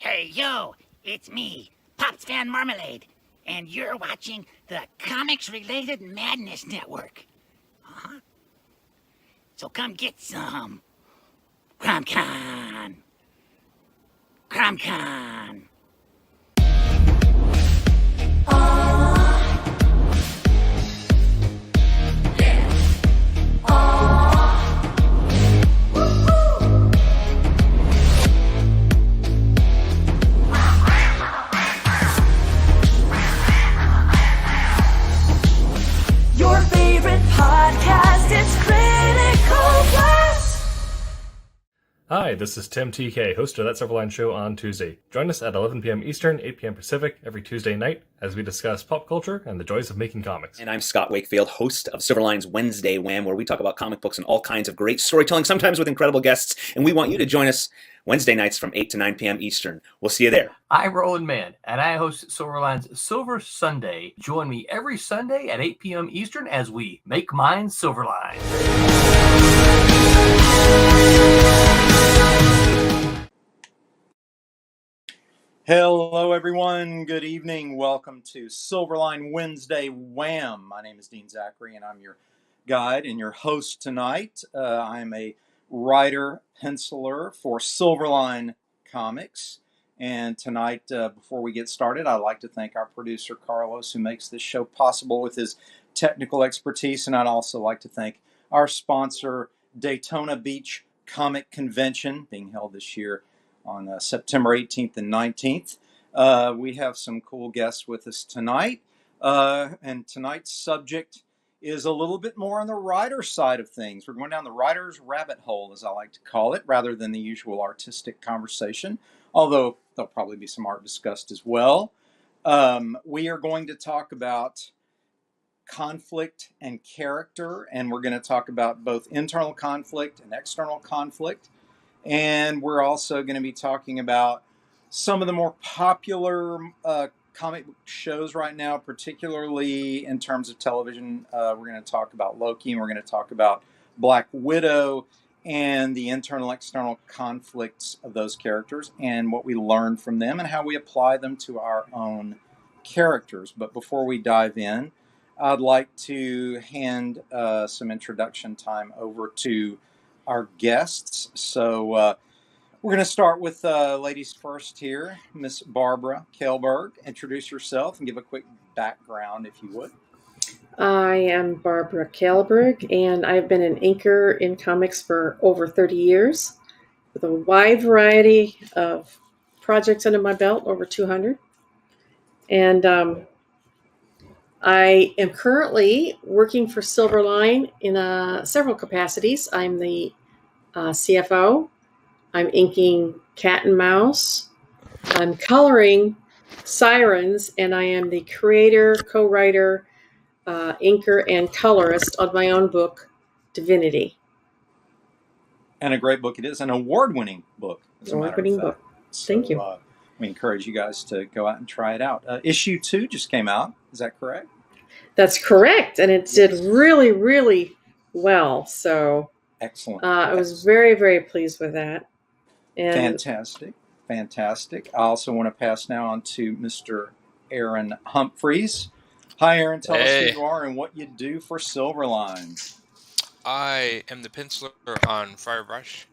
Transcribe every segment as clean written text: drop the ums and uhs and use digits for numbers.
Hey, yo, it's me, Pops Van Marmalade, and you're watching the Comics-Related Madness Network. Huh? So come get some. CromCon. CromCon. Your favorite podcast, it's Critical Blast. Hi, this is Tim TK, host of That Silverline Show on Tuesday. Join us at 11 p.m. Eastern, 8 p.m. Pacific every Tuesday night as we discuss pop culture and the joys of making comics. And I'm Scott Wakefield, host of Silverline's Wednesday Wham, where we talk about comic books and all kinds of great storytelling, sometimes with incredible guests. And we want you to join us Wednesday nights from 8 to 9 p.m. Eastern. We'll see you there. I'm Roland Mann, and I host Silverline's Silver Sunday. Join me every Sunday at 8 p.m. Eastern as we make mine Silverline. Hello, everyone. Good evening. Welcome to Silverline Wednesday Wham. My name is Dean Zachary, and I'm your guide and your host tonight. I'm a writer, penciler for Silverline Comics. And tonight, before we get started, I'd like to thank our producer, Carlos, who makes this show possible with his technical expertise. And I'd also like to thank our sponsor, Daytona Beach Comic Convention, being held this year on September 18th and 19th. We have some cool guests with us tonight. And tonight's subject is a little bit more on the writer side of things. We're going down the writer's rabbit hole, as I like to call it, rather than the usual artistic conversation, although there'll probably be some art discussed as well. We are going to talk about conflict and character, and we're going to talk about both internal conflict and external conflict. And we're also going to be talking about some of the more popular comic book shows right now, particularly in terms of television. We're going to talk about Loki, and we're going to talk about Black Widow and the internal-external conflicts of those characters and what we learn from them and how we apply them to our own characters. But before we dive in, I'd like to hand some introduction time over to our guests. So we're going to start with ladies first here. Miss Barbara Kelberg, introduce yourself and give a quick background, if you would. I am Barbara Kelberg, and I've been an inker in comics for over 30 years with a wide variety of projects under my belt, over 200. And I am currently working for Silverline in several capacities. I'm the CFO. I'm inking Cat and Mouse. I'm coloring Sirens, and I am the creator, co-writer, inker, and colorist of my own book, Divinity. And a great book it is, an award-winning book. Award-winning book. Thank you. We encourage you guys to go out and try it out. Issue 2 just came out. Is that correct? That's correct, and it did really, really well. So excellent. I was very, very pleased with that. And Fantastic. I also want to pass now on to Mr. Aaron Humphreys. Hi, Aaron. Tell us who you are and what you do for Silverline. I am the penciler on Firebrush,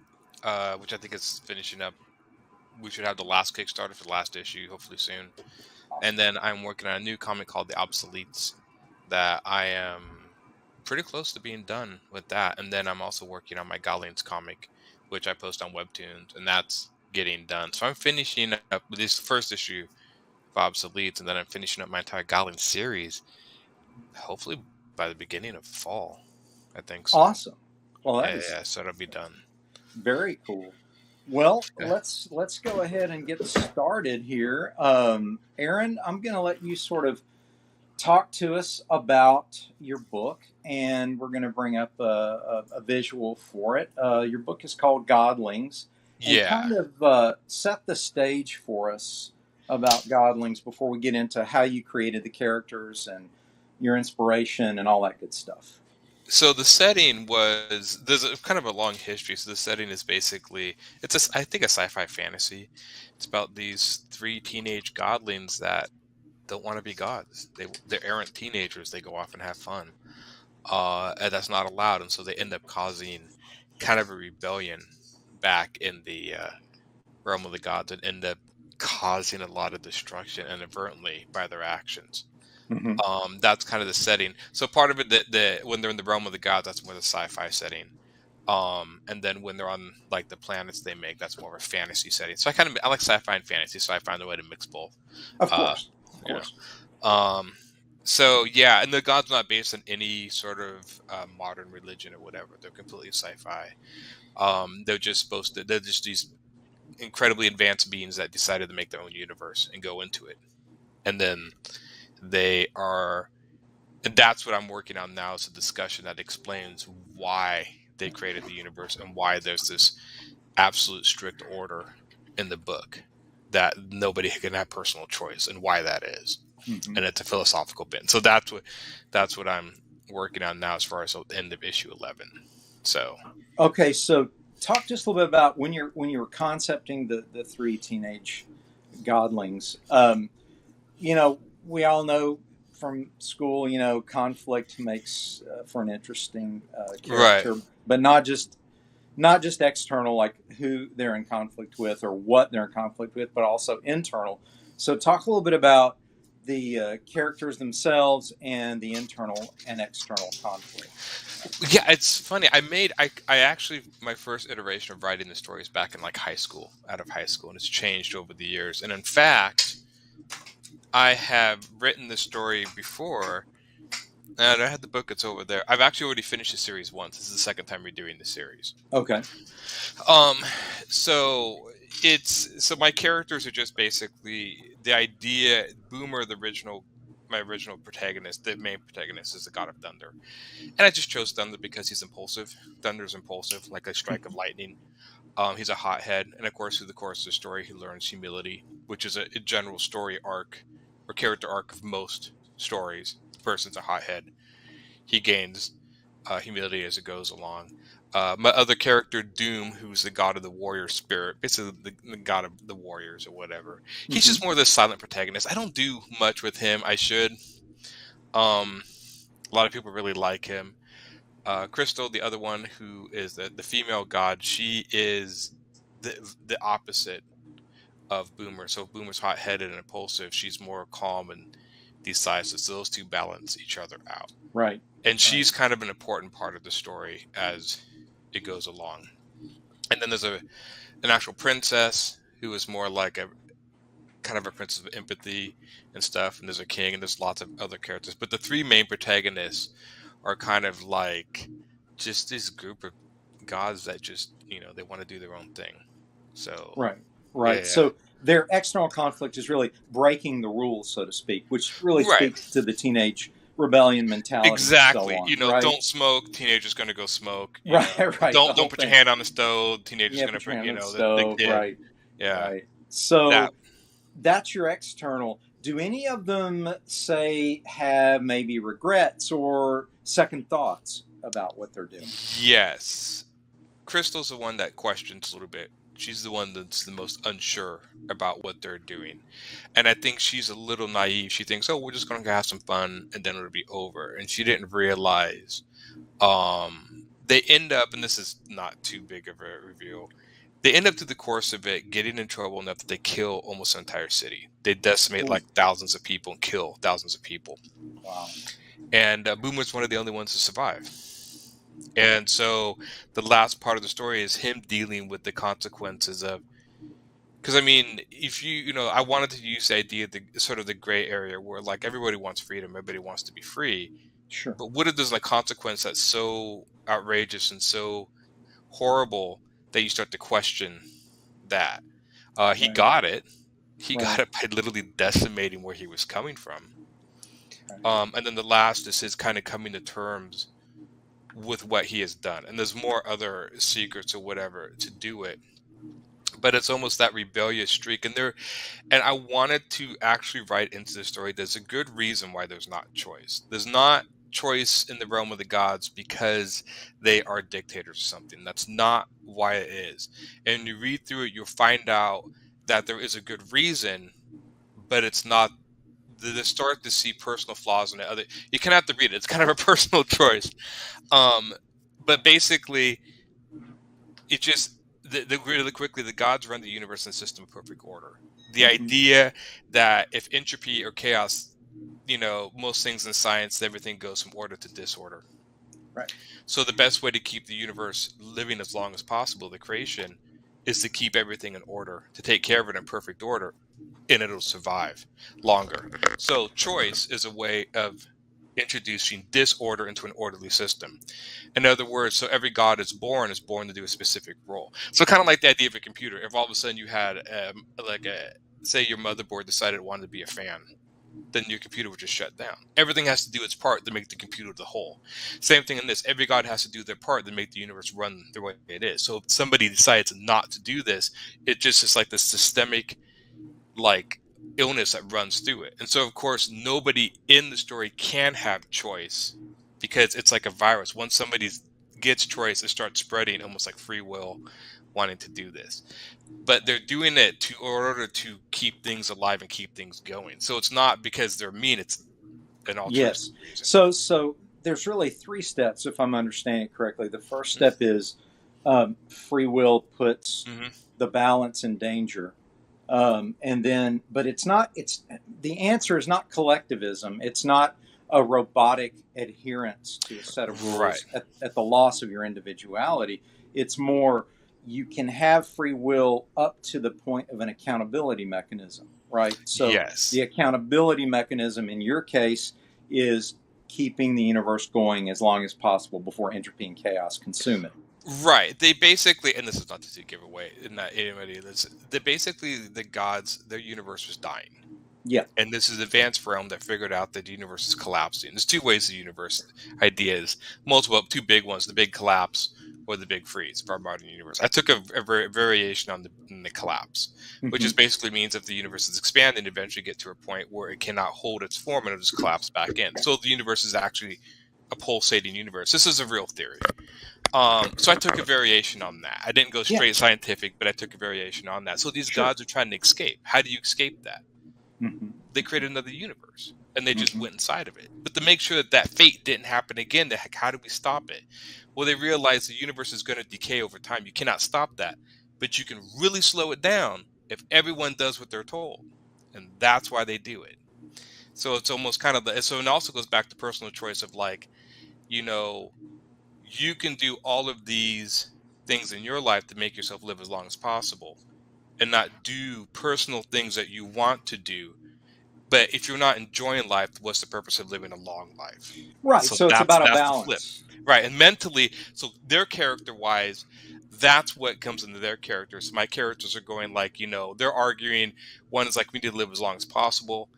which I think is finishing up. We should have the last Kickstarter for the last issue, hopefully soon. And then I'm working on a new comic called The Obsoletes that I am pretty close to being done with that. And then I'm also working on my Godlings comic, which I post on Webtoons, and that's getting done. So I'm finishing up with this first issue of Obsoletes, and then I'm finishing up my entire Godlings series, hopefully by the beginning of fall, I think so. Awesome. Well, yeah, so it'll be done. Very cool. Well, let's go ahead and get started here. Aaron, I'm going to let you sort of talk to us about your book, and we're going to bring up a visual for it. Your book is called Godlings. And kind of set the stage for us about Godlings before we get into how you created the characters and your inspiration and all that good stuff. So the setting was there's a kind of a long history. So the setting is basically I think a sci-fi fantasy. It's about these three teenage godlings that don't want to be gods. They're errant teenagers. They go off and have fun, and that's not allowed. And so they end up causing kind of a rebellion back in the realm of the gods, and end up causing a lot of destruction inadvertently by their actions. That's kind of the setting. So part of it, the when they're in the realm of the gods, that's more the sci-fi setting. And then when they're on like the planets they make, that's more of a fantasy setting. So I like sci-fi and fantasy, so I find a way to mix both. Of course. You know. So yeah, and the gods are not based on any sort of modern religion or whatever. They're completely sci-fi. They're just these incredibly advanced beings that decided to make their own universe and go into it. And then and that's what I'm working on now, is a discussion that explains why they created the universe and why there's this absolute strict order in the book that nobody can have personal choice, and why that is. And it's a philosophical bit. So that's what I'm working on now as far as the end of issue 11. So okay, so talk just a little bit about when you were concepting the three teenage godlings. We all know from school, conflict makes for an interesting character, right. but not just external, like who they're in conflict with or what they're in conflict with, but also internal. So talk a little bit about the characters themselves and the internal and external conflict. Yeah, it's funny. I actually, my first iteration of writing the story is back in like out of high school, and it's changed over the years. And in fact, I have written this story before, and I had the book. It's over there. I've actually already finished the series once. This is the second time redoing the series. Okay. So my characters are just basically the idea. Boomer, my original protagonist, the main protagonist, is the god of thunder, and I just chose Thunder because he's impulsive. Thunder's impulsive, like a strike of lightning. He's a hothead, and of course, through the course of the story, he learns humility, which is a general story arc or character arc of most stories. The person's a hothead. He gains humility as it goes along. My other character, Doom, who's the god of the warrior spirit, basically the god of the warriors or whatever. He's just more the silent protagonist. I don't do much with him. I should. A lot of people really like him. Crystal, the other one, who is the female god, she is the opposite of Boomer. So Boomer's hot-headed and impulsive. She's more calm and decisive. So those two balance each other out. Right. And she's kind of an important part of the story as it goes along. And then there's an actual princess who is more like a kind of a princess of empathy and stuff. And there's a king, and there's lots of other characters. But the three main protagonists are kind of like just this group of gods that just, they want to do their own thing. So right. Yeah. So their external conflict is really breaking the rules, so to speak, which really speaks to the teenage rebellion mentality. Exactly. And so on, right? Don't smoke. Teenager's going to go smoke. Right. Don't put your hand on the stove. Teenager's going to put, the stove. Right. Yeah. Right. So that's your external. Do any of them have maybe regrets or second thoughts about what they're doing? Yes. Crystal's the one that questions a little bit. She's the one that's the most unsure about what they're doing. And I think she's a little naive. She thinks, we're just going to have some fun and then it'll be over. And she didn't realize they end up, and this is not too big of a reveal, they end up through the course of it getting in trouble enough that they kill almost an entire city. They decimate like thousands of people and kill thousands of people. Wow. And Boomer's one of the only ones to survive. And so the last part of the story is him dealing with the consequences of, because if I wanted to use the idea of the gray area where like everybody wants freedom, everybody wants to be free. Sure. But what if there's a consequence that's so outrageous and so horrible that you start to question that? He got it. He got it by literally decimating where he was coming from. Right. And then the last is his kind of coming to terms with what he has done. And there's more other secrets or whatever to do it. But it's almost that rebellious streak. And I wanted to actually write into the story, there's a good reason why there's not choice. There's not choice in the realm of the gods because they are dictators or something. That's not why it is. And you read through it, you'll find out that there is a good reason, but it's not. They start to see personal flaws in it. You kind of have to read it. It's kind of a personal choice. But basically, it just really quickly, the gods run the universe in a system of perfect order. The idea that if entropy or chaos, most things in science, everything goes from order to disorder. Right. So the best way to keep the universe living as long as possible, the creation, is to keep everything in order, to take care of it in perfect order, and it'll survive longer. So choice is a way of introducing disorder into an orderly system. In other words, so every god is born to do a specific role. So kind of like the idea of a computer. If all of a sudden you had say your motherboard decided it wanted to be a fan, then your computer would just shut down. Everything has to do its part to make the computer the whole. Same thing in this. Every god has to do their part to make the universe run the way it is. So if somebody decides not to do this, it just is like this systemic illness that runs through it. And so of course nobody in the story can have choice because it's like a virus. Once somebody gets choice, it starts spreading almost like free will, wanting to do this. But they're doing it in order to keep things alive and keep things going. So it's not because they're mean, it's an alternative reason. So there's really 3 steps, if I'm understanding it correctly. The first step is free will puts the balance in danger. And then, but the answer is not collectivism. It's not a robotic adherence to a set of rules at the loss of your individuality. It's more, you can have free will up to the point of an accountability mechanism, right? So the accountability mechanism in your case is keeping the universe going as long as possible before entropy and chaos consume it. Right. They basically, and this is not to give away, not anybody. The gods, their universe was dying. Yeah. And this is advanced realm that figured out that the universe is collapsing. There's 2 ways the universe idea is multiple, 2 big ones: the big collapse or the big freeze of our modern universe. I took a variation on the collapse, which is basically means if the universe is expanding, eventually get to a point where it cannot hold its form and it'll just collapse back in. So the universe is actually a pulsating universe. This is a real theory. So I took a variation on that. I didn't go straight scientific, but I took a variation on that. So these gods are trying to escape. How do you escape that? They created another universe, and they just went inside of it. But to make sure that fate didn't happen again, how do we stop it? Well, they realized the universe is going to decay over time. You cannot stop that, but you can really slow it down if everyone does what they're told, and that's why they do it. So it's almost kind of so it also goes back to personal choice of you can do all of these things in your life to make yourself live as long as possible and not do personal things that you want to do. But if you're not enjoying life, what's the purpose of living a long life? Right. So it's about a balance. Right. And mentally, so their character wise, that's what comes into their characters. So my characters are going they're arguing. One is like, we need to live as long as possible.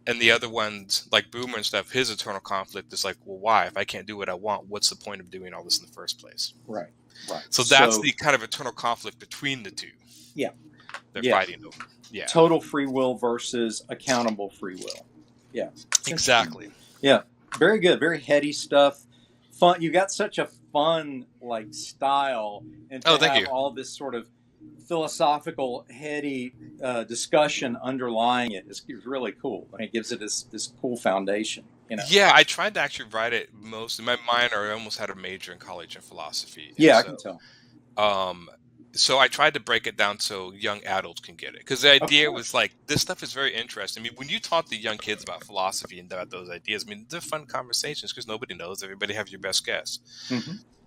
And the other one's like Boomer and stuff, his eternal conflict is like, well, why? If I can't do what I want, what's the point of doing all this in the first place? Right. So that's the kind of eternal conflict between the 2. Yeah. They're fighting over. Yeah. Total free will versus accountable free will. Yeah. Exactly. Yeah. Very good. Very heady stuff. Fun. You got such a fun style, and to thank have you. all this sort of philosophical, heady discussion underlying it is really cool. I mean, it gives it this cool foundation. Yeah, I tried to actually write it most in my minor. I almost had a major in college in philosophy. Yeah, I can tell. So I tried to break it down so young adults can get it, because the idea was this stuff is very interesting. I mean, when you talk to young kids about philosophy and about those ideas, I mean, they're fun conversations because nobody knows. Everybody have your best guess.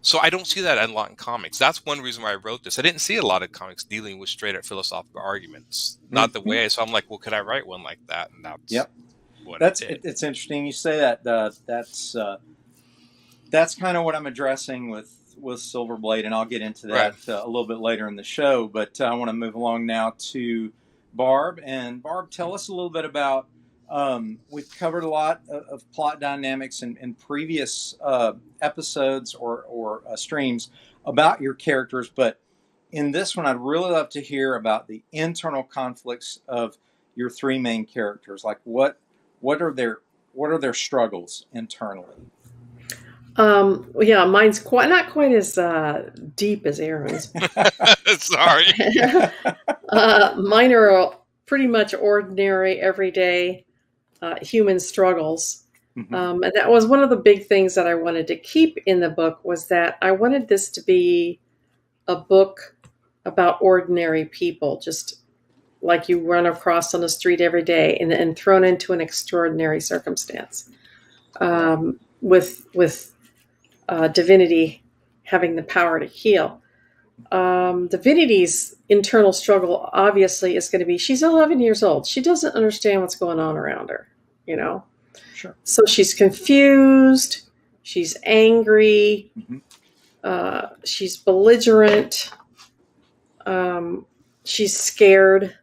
So I don't see that a lot in comics. That's one reason why I wrote this. I didn't see a lot of comics dealing with straight up philosophical arguments. Not the way. So I'm like, well, could I write one like that? And that's what I did. It's interesting you say that. That's kind of what I'm addressing with Silverblade, and I'll get into that a little bit later in the show. But I want to move along now to Barb. And Barb, tell us a little bit about. We've covered a lot of plot dynamics in previous episodes or streams about your characters, but in this one, I'd really love to hear about the internal conflicts of your 3 main characters. Like, what are their struggles internally? Yeah, mine's not quite as deep as Aaron's. Sorry. Mine are pretty much ordinary, everyday human struggles. Mhm. And that was one of the big things that I wanted to keep in the book, was that I wanted this to be a book about ordinary people, just like you run across on the street every day, and thrown into an extraordinary circumstance, with divinity having the power to heal. Divinity's internal struggle obviously is going to be, she's 11 years old. She doesn't understand what's going on around her, you know? Sure. So she's confused, she's angry, she's belligerent, she's scared.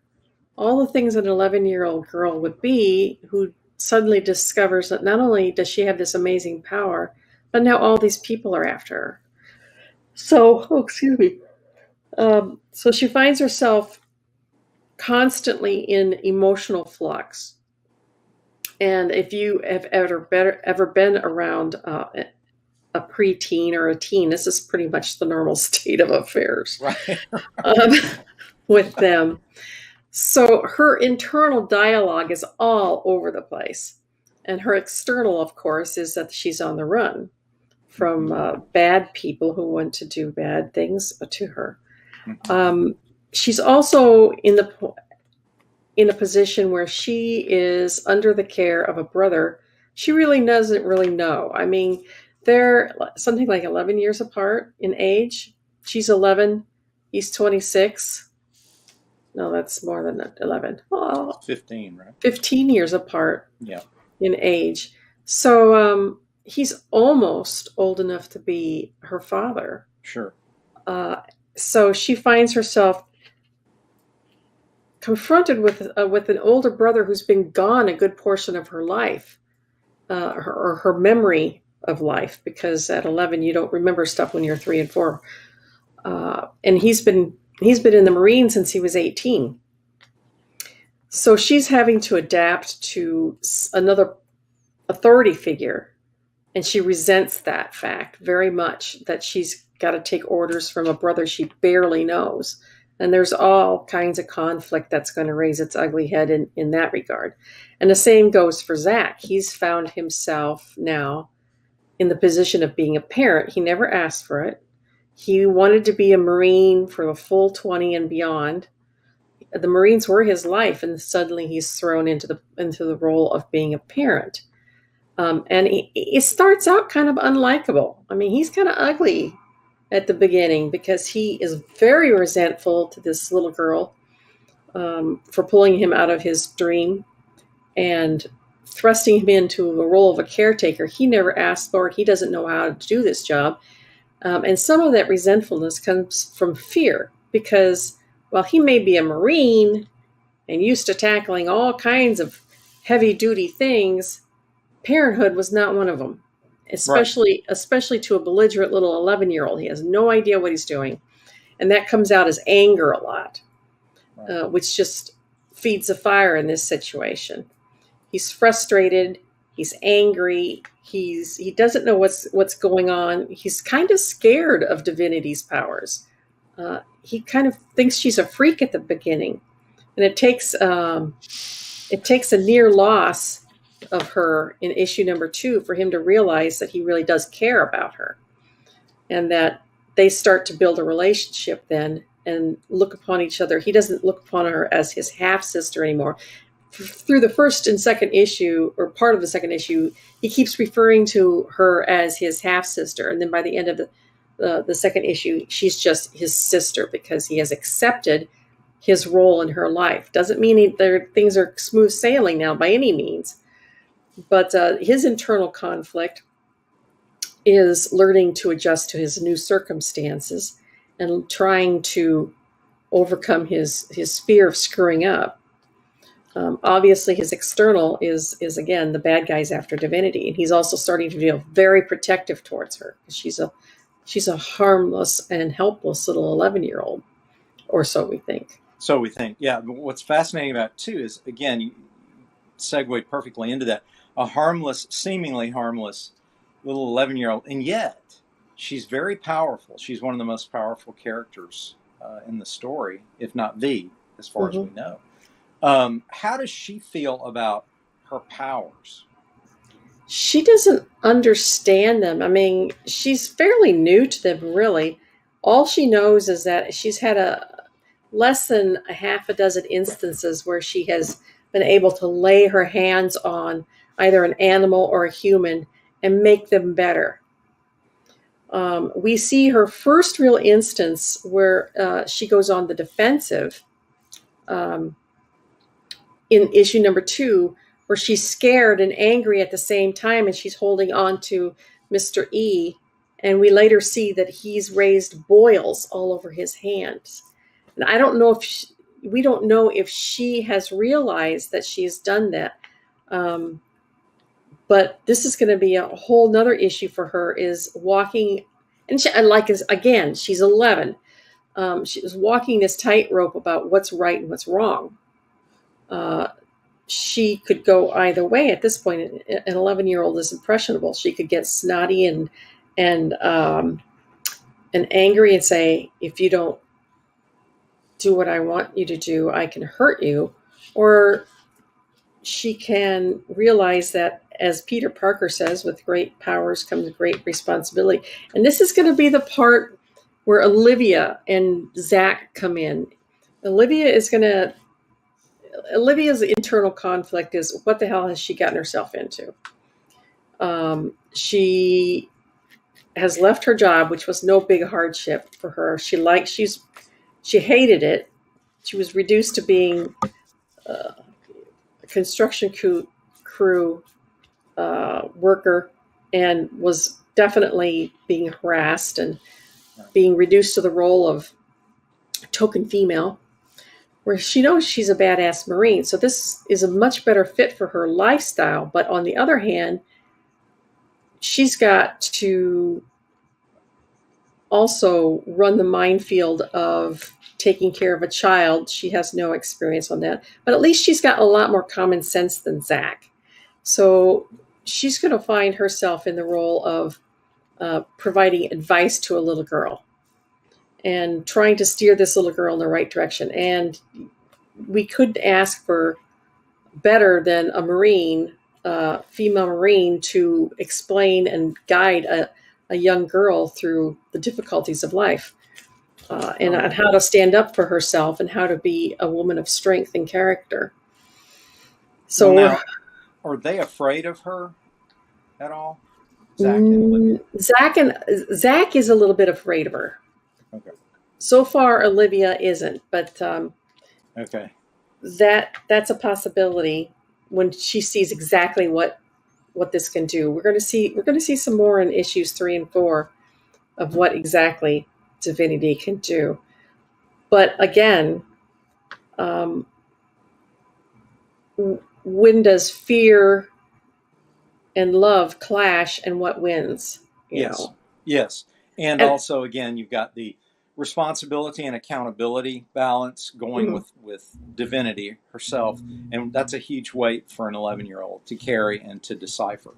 All the things an 11-year-old girl would be, who suddenly discovers that not only does she have this amazing power, but now all these people are after her. So, excuse me. So she finds herself constantly in emotional flux. And if you have ever been around a preteen or a teen, this is pretty much the normal state of affairs, Right. um, with them. So her internal dialogue is all over the place. And her external, of course, is that she's on the run from bad people who want to do bad things to her. She's also in a position where she is under the care of a brother she really doesn't really know. I mean, they're something like 11 years apart in age. She's 11, he's 26. No, that's more than 11. Oh, 15, right? 15 years apart Yeah. in age. So he's almost old enough to be her father. Sure. So she finds herself confronted with an older brother who's been gone a good portion of her life, her memory of life, because at 11 you don't remember stuff when you're 3 and 4. And he's been in the Marines since he was 18. So she's having to adapt to another authority figure, and she resents that fact very much, that she's got to take orders from a brother she barely knows. And there's all kinds of conflict that's going to raise its ugly head in that regard. And the same goes for Zach. He's found himself now in the position of being a parent. He never asked for it. He wanted to be a Marine for the full 20 and beyond. The Marines were his life, and suddenly he's thrown into the role of being a parent. And it starts out kind of unlikable. I mean, he's kind of ugly at the beginning, because he is very resentful to this little girl for pulling him out of his dream and thrusting him into the role of a caretaker. He never asked for it. He doesn't know how to do this job. And some of that resentfulness comes from fear, because while he may be a Marine and used to tackling all kinds of heavy-duty things, parenthood was not one of them. Especially to a belligerent little 11-year-old. He has no idea what he's doing. And that comes out as anger a lot, which just feeds the fire in this situation. He's frustrated. He's angry. He doesn't know what's going on. He's kind of scared of Divinity's powers. He kind of thinks she's a freak at the beginning. And it takes a near loss of her in issue number 2 for him to realize that he really does care about her, and that they start to build a relationship then and look upon each other. He doesn't look upon her as his half sister anymore. Through the first and second issue, or part of the second issue, he keeps referring to her as his half sister, and then by the end of the second issue, she's just his sister, because he has accepted his role in her life. Doesn't mean things are smooth sailing now by any means. But his internal conflict is learning to adjust to his new circumstances and trying to overcome his fear of screwing up. Obviously, his external is again the bad guys after Divinity, and he's also starting to feel very protective towards her. She's a harmless and helpless little 11-year-old, or so we think. So we think, yeah. What's fascinating about it too is, again, you segued perfectly into that. A seemingly harmless little 11-year-old, and yet she's very powerful. She's one of the most powerful characters in the story, if not the, as far as we know. How does she feel about her powers? She doesn't understand them. I mean, she's fairly new to them, really. All she knows is that she's had less than a half a dozen instances where she has been able to lay her hands on either an animal or a human and make them better. We see her first real instance where she goes on the defensive in issue number 2, where she's scared and angry at the same time, and she's holding on to Mr. E. And we later see that he's raised boils all over his hands. And I don't know if we don't know if she has realized that she's done that. But this is going to be a whole nother issue for her, is walking. And again, she's 11. She was walking this tightrope about what's right and what's wrong. She could go either way at this point. An 11-year-old is impressionable. She could get snotty and angry and say, if you don't do what I want you to do, I can hurt you. Or she can realize that, as Peter Parker says, with great powers comes great responsibility. And this is going to be the part where Olivia and Zach come in. Olivia's internal conflict is, what the hell has she gotten herself into? She has left her job, which was no big hardship for her. She hated it. She was reduced to being a construction crew worker, and was definitely being harassed and being reduced to the role of token female, where she knows she's a badass Marine. So this is a much better fit for her lifestyle. But on the other hand, she's got to also run the minefield of taking care of a child. She has no experience on that, but at least she's got a lot more common sense than Zach. So she's going to find herself in the role of providing advice to a little girl and trying to steer this little girl in the right direction. And we couldn't ask for better than a Marine, female Marine, to explain and guide a young girl through the difficulties of life, and how to stand up for herself and how to be a woman of strength and character. So, now, are they afraid of her at all? Zach and Olivia? Zach is a little bit afraid of her. Okay. So far, Olivia isn't, but okay, that's a possibility when she sees exactly what this can do. We're going to see some more in issues 3 and 4 of what exactly divinity can do. But again, when does fear and love clash, and what wins? You know? Yes. And also, again, you've got the responsibility and accountability balance going with divinity herself, and that's a huge weight for an 11-year-old to carry and to decipher.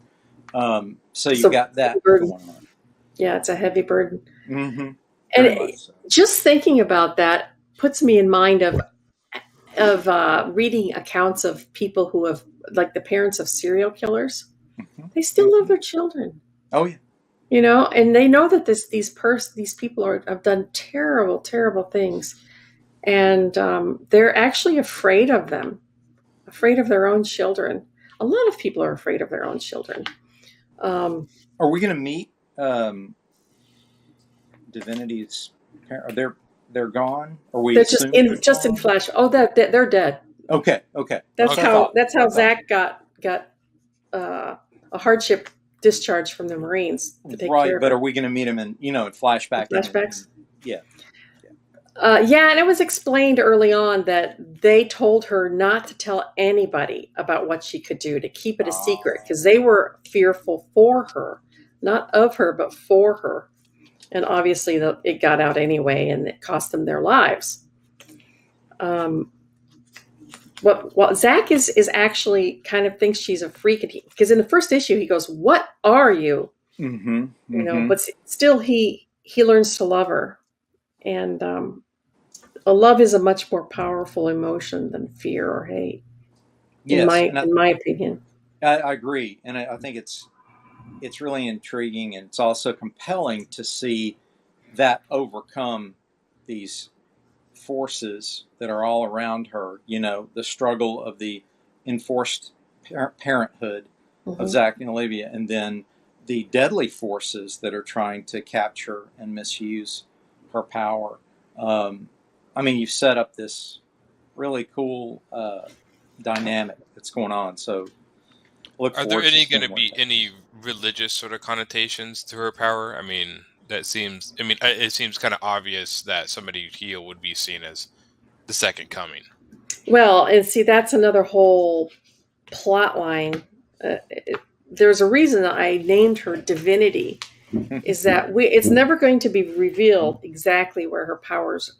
So you've got that going on. Yeah, it's a heavy burden. Mm-hmm. And just thinking about that puts me in mind of reading accounts of people who have, like the parents of serial killers. Mm-hmm. They still love their children. Oh yeah. You know, and they know that these people have done terrible, terrible things, and they're actually afraid of them, afraid of their own children. A lot of people are afraid of their own children. Are we going to meet Divinity's parents? They're gone? Are we? They're just in flash. Oh, they're dead. Okay. That's how Zach got a hardship discharge from the Marines to take care of but are we going to meet him in flashback? Flashbacks? Yeah. And it was explained early on that they told her not to tell anybody about what she could do, to keep it a secret, because they were fearful for her, not of her, but for her. And obviously it got out anyway, and it cost them their lives. Well, Zach is actually kind of thinks she's a freak, because in the first issue he goes, "What are you?" Mm-hmm. You know, but still he learns to love her, and a love is a much more powerful emotion than fear or hate, in Yes, and my opinion. I agree, and I think it's really intriguing, and it's also compelling to see that overcome these forces that are all around her. You know, the struggle of the enforced parenthood of Mhm. Zach and Olivia, and then the deadly forces that are trying to capture and misuse her power. I mean, you've set up this really cool dynamic that's going on. So look Are there forward to any going seeing to where it be goes. any religious sort of connotations to her power? I mean, that seems. I mean, it seems kind of obvious that somebody who'd heal would be seen as the second coming. Well, and see, that's another whole plot line. There's a reason that I named her Divinity, is that it's never going to be revealed exactly where her powers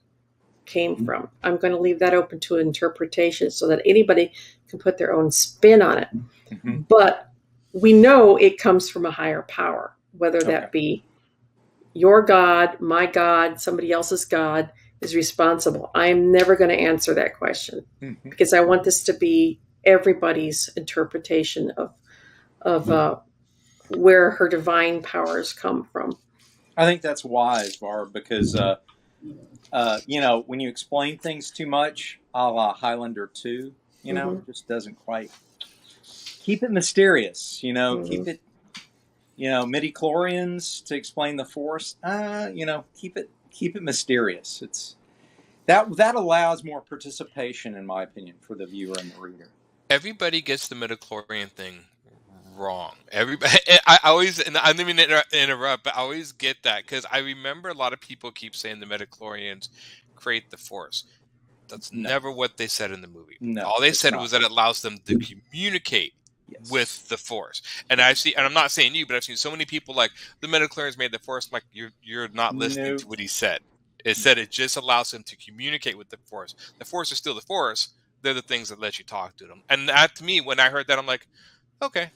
came from. I'm going to leave that open to interpretation so that anybody can put their own spin on it. Mhm. But we know it comes from a higher power, whether Okay. that be your God, my God, somebody else's God is responsible. I'm never going to answer that question Mhm. because I want this to be everybody's interpretation of where her divine powers come from. I think that's wise, Barb, because you know, when you explain things too much, a la Highlander 2, you know, Mm-hmm. it just doesn't quite keep it mysterious. You know, Mm-hmm. keep it, you know, midi-chlorians to explain the Force. You know, keep it mysterious. It's that allows more participation, in my opinion, for the viewer and the reader. Everybody gets the midichlorian thing wrong. Everybody, I always, and I didn't mean to interrupt, but I always get that because I remember a lot of people keep saying the midichlorians create the Force. That's No, never what they said in the movie. no, All they it's said not. was that it allows them to communicate Yes, with the Force. And I yes. see, and I'm not saying you, but I've seen so many people like the midichlorians made the Force. I'm like, you're not listening No, to what he said. It said it just allows him to communicate with the Force. The Force is still the Force. They're the things that let you talk to them. And that, to me, when I heard that, I'm like, okay,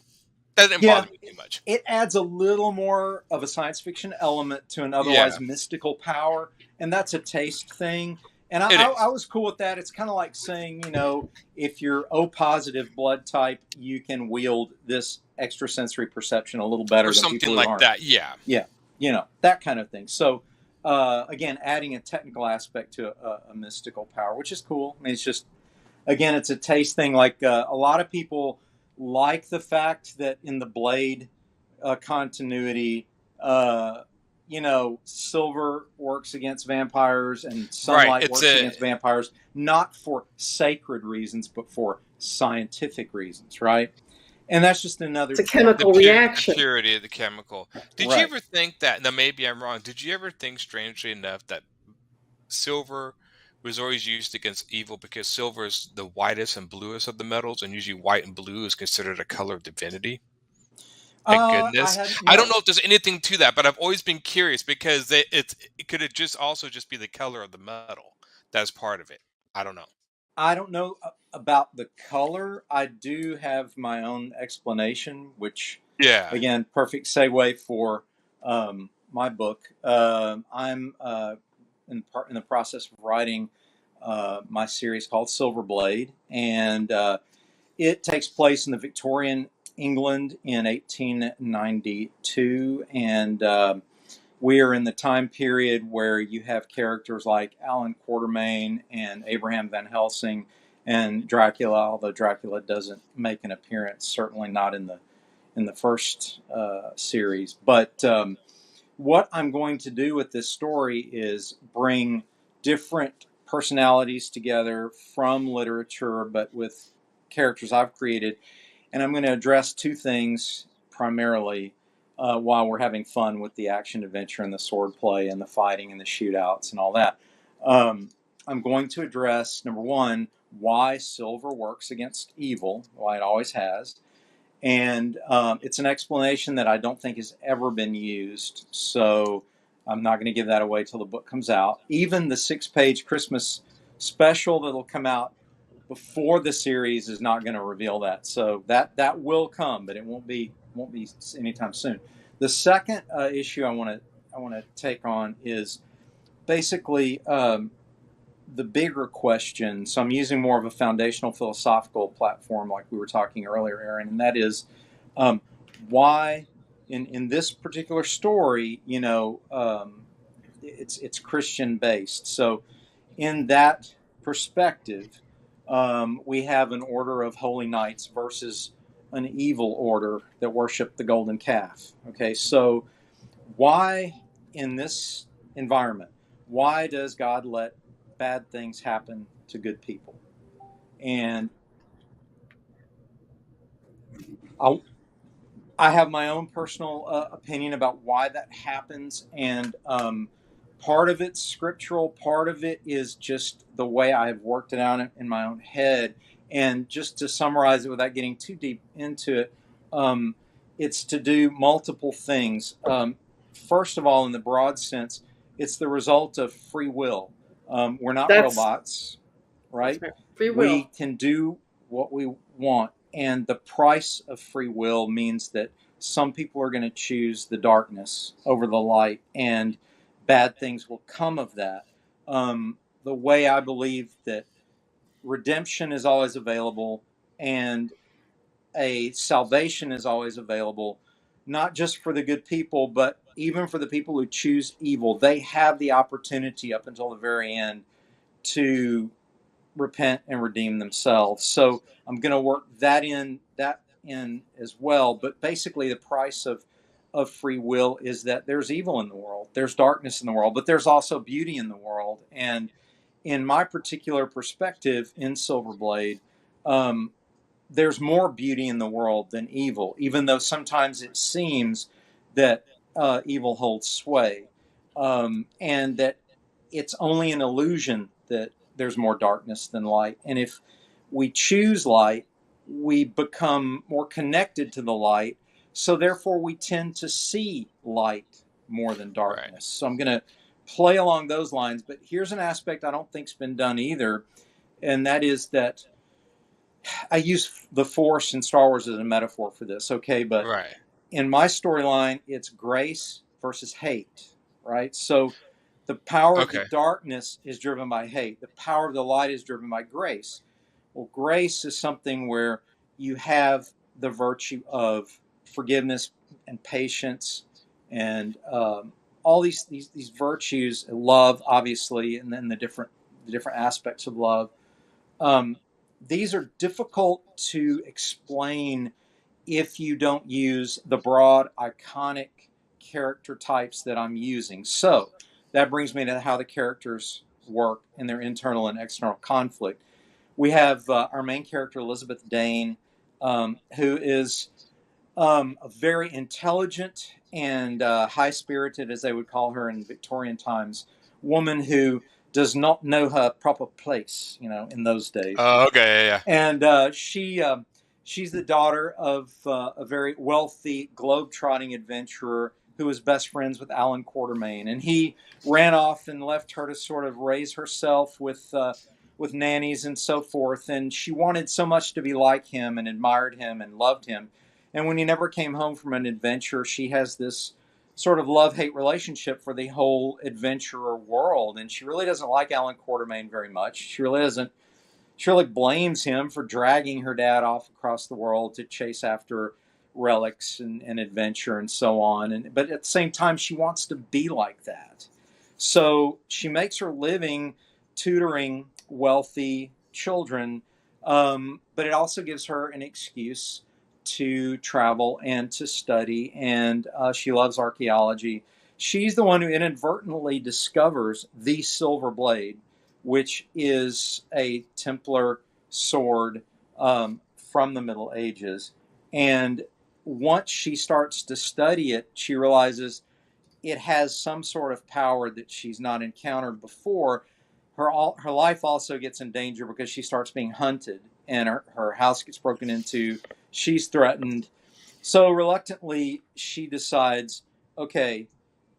that didn't yeah, bother me too much. it adds a little more of a science fiction element to an Yeah, otherwise mystical power, and that's a taste thing. And it I is. was cool with that. It's kind of like saying, you know, if you're O positive blood type, you can wield this extrasensory perception a little Or better than people something who like aren't. that. Yeah. Yeah, you know, that kind of thing. So, again, adding a technical aspect to a mystical power, which is cool. I mean, it's just, again, it's a taste thing. Like a lot of people like the fact that in the Blade continuity, uh, you know, silver works against vampires and Right. sunlight It's works a against vampires, not for sacred reasons, but for scientific reasons, right? And that's just It's a another the chemical reaction. purity of the chemical. Did you right. ever think that? Now maybe I'm wrong. Did you ever think, strangely enough, that silver was always used against evil because silver is the whitest and bluest of the metals, and usually white and blue is considered a color of divinity and I goodness. hadn't I don't no. know if there's anything to that, but I've always been curious because it could it just also just be the color of the metal that's part of it. I don't know. I don't know about the color. I do have my own explanation, which, Yeah. again, perfect segue for my book. I'm in the process of writing my series called Silver Blade, and it takes place in the Victorian England in 1892, and we are in the time period where you have characters like Alan Quatermain and Abraham Van Helsing and Dracula, although Dracula doesn't make an appearance, certainly not in the first series. But what I'm going to do with this story is bring different personalities together from literature, but with characters I've created, and I'm going to address two things primarily while we're having fun with the action adventure and the sword play and the fighting and the shootouts and all that. Um, I'm going to address, number one, why silver works against evil, why it always has. And it's an explanation that I don't think has ever been used. So I'm not going to give that away till the book comes out. Even the 6-page Christmas special that'll come out before the series is not going to reveal that. So that will come, but it won't be anytime soon. The second issue I want to take on is basically the bigger question. So I'm using more of a foundational philosophical platform, like we were talking earlier, Aaron, and that is why in this particular story, it's Christian based. So in that perspective, we have an order of holy knights versus an evil order that worship the golden calf. Okay, so why in this environment, why does God let bad things happen to good people? And I, I have my own personal opinion about why that happens, and part of it's scriptural, part of it is just the way I've worked it out in my own head. And just to summarize it without getting too deep into it, it's to do multiple things. First of all, in the broad sense, it's the result of free will. We're not That's robots, right? right. Free will. We can do what we want. And the price of free will means that some people are going to choose the darkness over the light, and bad things will come of that. The way I believe that redemption is always available and a salvation is always available, not just for the good people, but even for the people who choose evil. They have the opportunity up until the very end to repent and redeem themselves. So I'm going to work that in as well. But basically, the price of free will is that there's evil in the world, there's darkness in the world, but there's also beauty in the world. And in my particular perspective in Silverblade, there's more beauty in the world than evil, even though sometimes it seems that evil holds sway, and that it's only an illusion that there's more darkness than light. And if we choose light, we become more connected to the light. So therefore, we tend to see light more than darkness. Right. So I'm going to play along those lines. But here's an aspect I don't think's been done either, and that is that I use the Force in Star Wars as a metaphor for this, okay? But Right. in my storyline, it's grace versus hate, right? So the power of the Okay. darkness is driven by hate. The power of the light is driven by grace. Well, grace is something where you have the virtue of forgiveness and patience and all these virtues, love, obviously, and then the different aspects of love. These are difficult to explain if you don't use the broad, iconic character types that I'm using. So that brings me to how the characters work in their internal and external conflict. We have our main character, Elizabeth Dane, who is a very intelligent and high-spirited, as they would call her in Victorian times, woman who does not know her proper place, in those days. Okay. Yeah. And she's the daughter of a very wealthy globe-trotting adventurer who was best friends with Alan Quartermain, and he ran off and left her to sort of raise herself with nannies and so forth. And she wanted so much to be like him and admired him and loved him. And when he never came home from an adventure, she has this sort of love-hate relationship for the whole adventurer world. And she really doesn't like Alan Quartermain very much. She really blames him for dragging her dad off across the world to chase after relics and adventure and so on. But at the same time, she wants to be like that. So she makes her living tutoring wealthy children, but it also gives her an excuse to travel and to study, and she loves archaeology. She's the one who inadvertently discovers the silver blade, which is a Templar sword from the Middle Ages. And once she starts to study it, she realizes it has some sort of power that she's not encountered before. Her life also gets in danger because she starts being hunted, and her house gets broken into. She's threatened. So reluctantly, she decides, okay,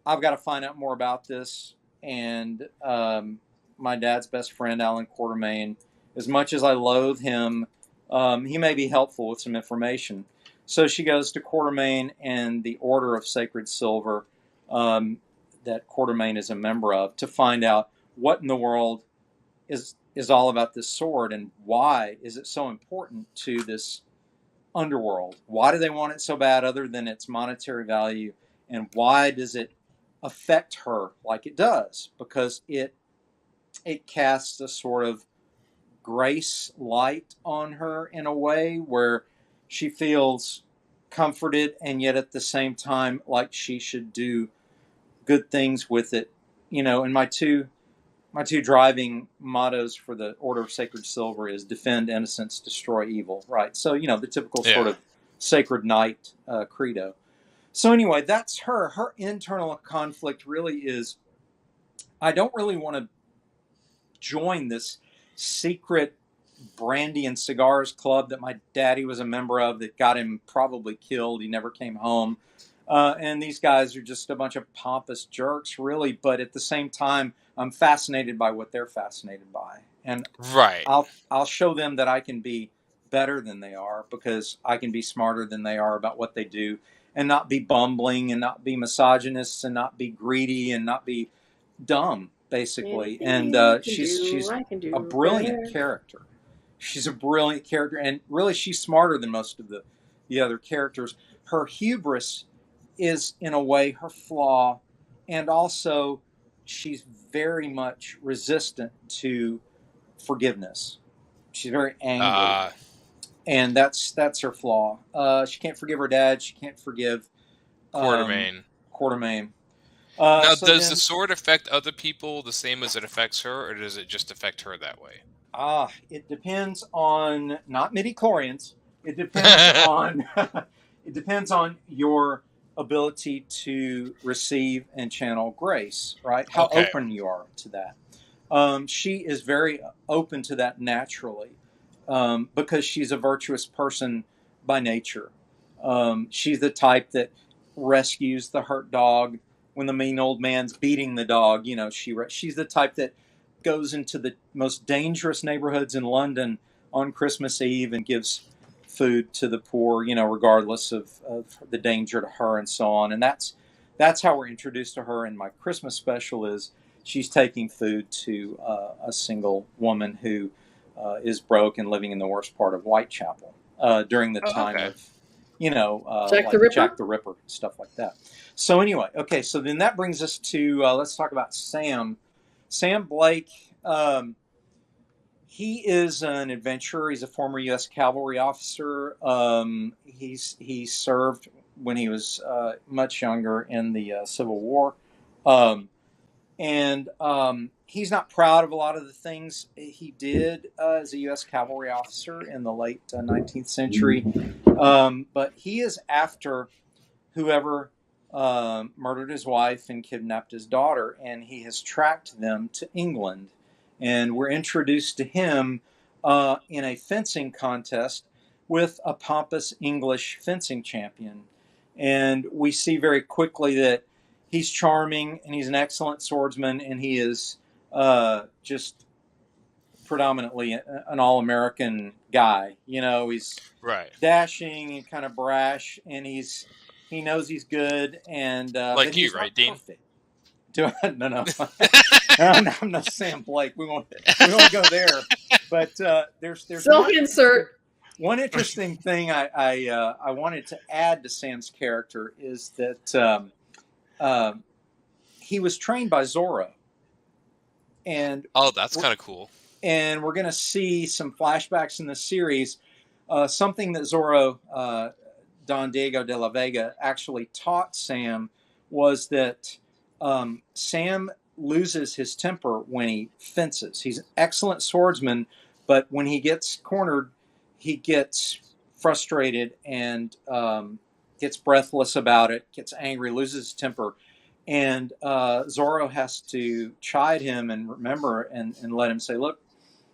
I've got to find out more about this. And my dad's best friend, Alan Quartermain, as much as I loathe him, he may be helpful with some information. So she goes to Quartermain and the Order of Sacred Silver that Quartermain is a member of to find out what in the world is all about this sword and why is it so important to this underworld. Why do they want it so bad other than its monetary value? And why does it affect her like it does? Because it casts a sort of grace light on her in a way where she feels comforted and yet at the same time like she should do good things with it. You know, and my two driving mottos for the Order of Sacred Silver is defend innocence, destroy evil, right? So, you know, the typical sort of sacred knight credo. So anyway, that's her. Her internal conflict really is, I don't really want to join this secret brandy and cigars club that my daddy was a member of that got him probably killed. He never came home. And these guys are just a bunch of pompous jerks, really. But at the same time, I'm fascinated by what they're fascinated by. And I'll show them that I can be better than they are because I can be smarter than they are about what they do and not be bumbling and not be misogynist and not be greedy and not be dumb, basically. And she's a brilliant character. She's a brilliant character. And really, she's smarter than most of the other characters. Her hubris is, in a way, her flaw. And also, she's very much resistant to forgiveness. She's very angry. And that's her flaw. She can't forgive her dad. She can't forgive Quartermain. Now, does the sword affect other people the same as it affects her, or does it just affect her that way? It depends on not midi-chlorians. It depends on it depends on your ability to receive and channel grace, right? How open you are to that. She is very open to that naturally because she's a virtuous person by nature. She's the type that rescues the hurt dog when the mean old man's beating the dog. You know, she's the type that goes into the most dangerous neighborhoods in London on Christmas Eve and gives food to the poor, you know, regardless of the danger to her and so on. And that's how we're introduced to her in my Christmas special is she's taking food to a single woman who is broke and living in the worst part of Whitechapel during the time of, you know, Jack the Ripper, stuff like that. So anyway, okay, so then that brings us to, let's talk about Sam. Sam Blake, he is an adventurer. He's a former U.S. cavalry officer. He served when he was much younger in the Civil War. And he's not proud of a lot of the things he did as a U.S. cavalry officer in the late 19th century. But he is after whoever murdered his wife and kidnapped his daughter, and he has tracked them to England. And we're introduced to him in a fencing contest with a pompous English fencing champion. And we see very quickly that he's charming and he's an excellent swordsman, and he is just predominantly an all-American guy. You know, he's dashing and kind of brash, and he knows he's good. And like you, right, Dean? No. I'm not Sam Blake. We won't go there. But there's self-insert. One interesting thing I wanted to add to Sam's character is that he was trained by Zorro. And that's kind of cool. And we're going to see some flashbacks in the series. Something that Zorro, Don Diego de la Vega, actually taught Sam was that Sam loses his temper when he fences. He's an excellent swordsman, but when he gets cornered, he gets frustrated and gets breathless about it, gets angry, loses his temper. And Zorro has to chide him and remember and let him say, look,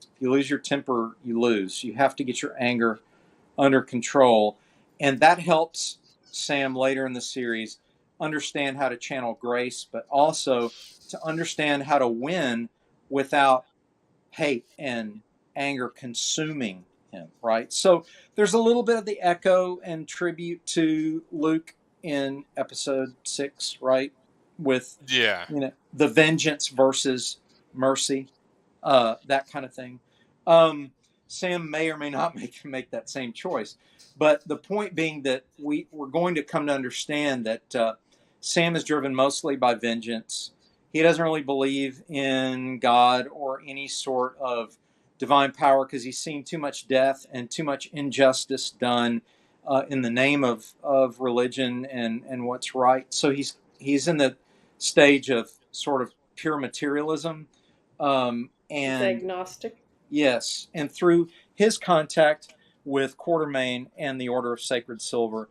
if you lose your temper, you lose. You have to get your anger under control. And that helps Sam later in the series understand how to channel grace, but also to understand how to win without hate and anger consuming him, right? So there's a little bit of the echo and tribute to Luke in episode 6, right? With, Yeah. the vengeance versus mercy, that kind of thing. Sam may or may not make that same choice, but the point being that we're going to come to understand that Sam is driven mostly by vengeance. He doesn't really believe in God or any sort of divine power because he's seen too much death and too much injustice done in the name of religion and what's right. So he's in the stage of sort of pure materialism. He's And agnostic. yes, and through his contact with Quartermain and the Order of Sacred Silver,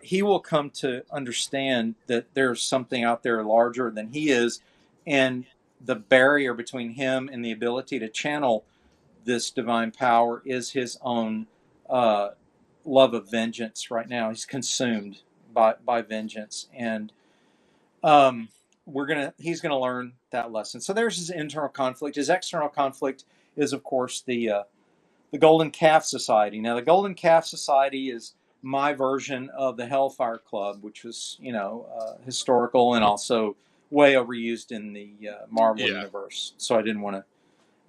he will come to understand that there's something out there larger than he is, and the barrier between him and the ability to channel this divine power is his own love of vengeance. Right now, he's consumed by vengeance, and he's gonna learn that lesson. So there's his internal conflict. His external conflict is, of course, the Golden Calf Society. Now, the Golden Calf Society is my version of the Hellfire Club, which was, historical and also way overused in the Marvel universe. So I didn't want to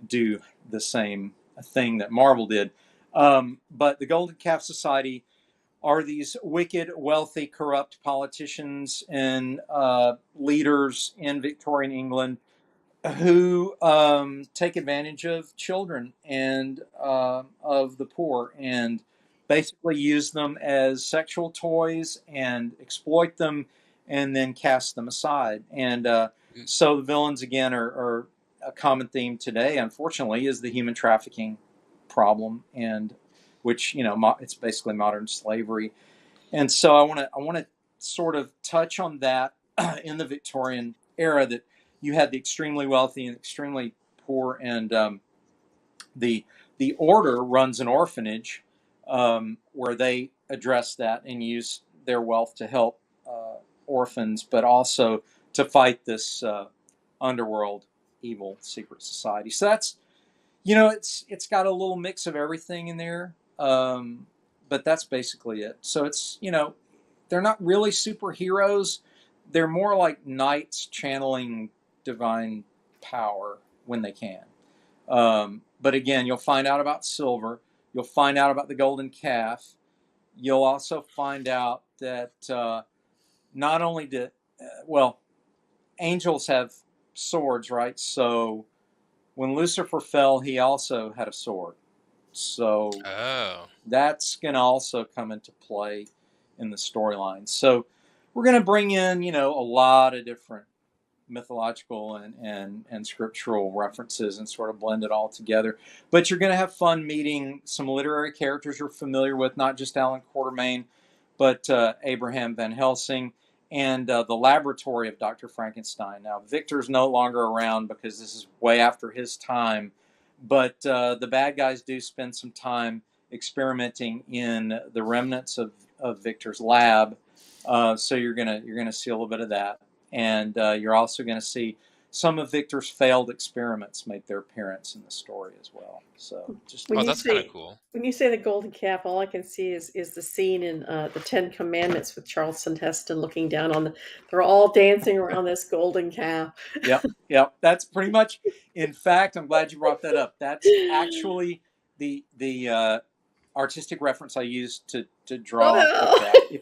do the same thing that Marvel did. But the Golden Calf Society are these wicked, wealthy, corrupt politicians and leaders in Victorian England who take advantage of children and of the poor and basically use them as sexual toys and exploit them and then cast them aside. And so the villains, again, are a common theme today, unfortunately, is the human trafficking problem, and which, it's basically modern slavery. And so I want to sort of touch on that in the Victorian era, that you had the extremely wealthy and extremely poor, and the order runs an orphanage where they address that and use their wealth to help orphans, but also to fight this underworld evil secret society. So that's, it's got a little mix of everything in there, but that's basically it. So it's, they're not really superheroes. They're more like knights channeling divine power when they can. But again, you'll find out about Silver. You'll find out about the Golden Calf. You'll also find out that not only did, angels have swords, right? So when Lucifer fell, he also had a sword. So that's going to also come into play in the storyline. So we're going to bring in, a lot of different mythological and scriptural references and sort of blend it all together. But you're going to have fun meeting some literary characters you're familiar with, not just Alan Quartermain, but Abraham Van Helsing and the laboratory of Dr. Frankenstein. Now, Victor's no longer around because this is way after his time, but the bad guys do spend some time experimenting in the remnants of Victor's lab. So you're gonna see a little bit of that, and you're also going to see some of Victor's failed experiments make their appearance in the story as well. So just that's kind of cool. When you say the Golden Calf, all I can see is the scene in the Ten Commandments with Charlton Heston looking down on they're all dancing around this golden calf. Yep. That's pretty much. In fact, I'm glad you brought that up. That's actually the artistic reference I used to draw that.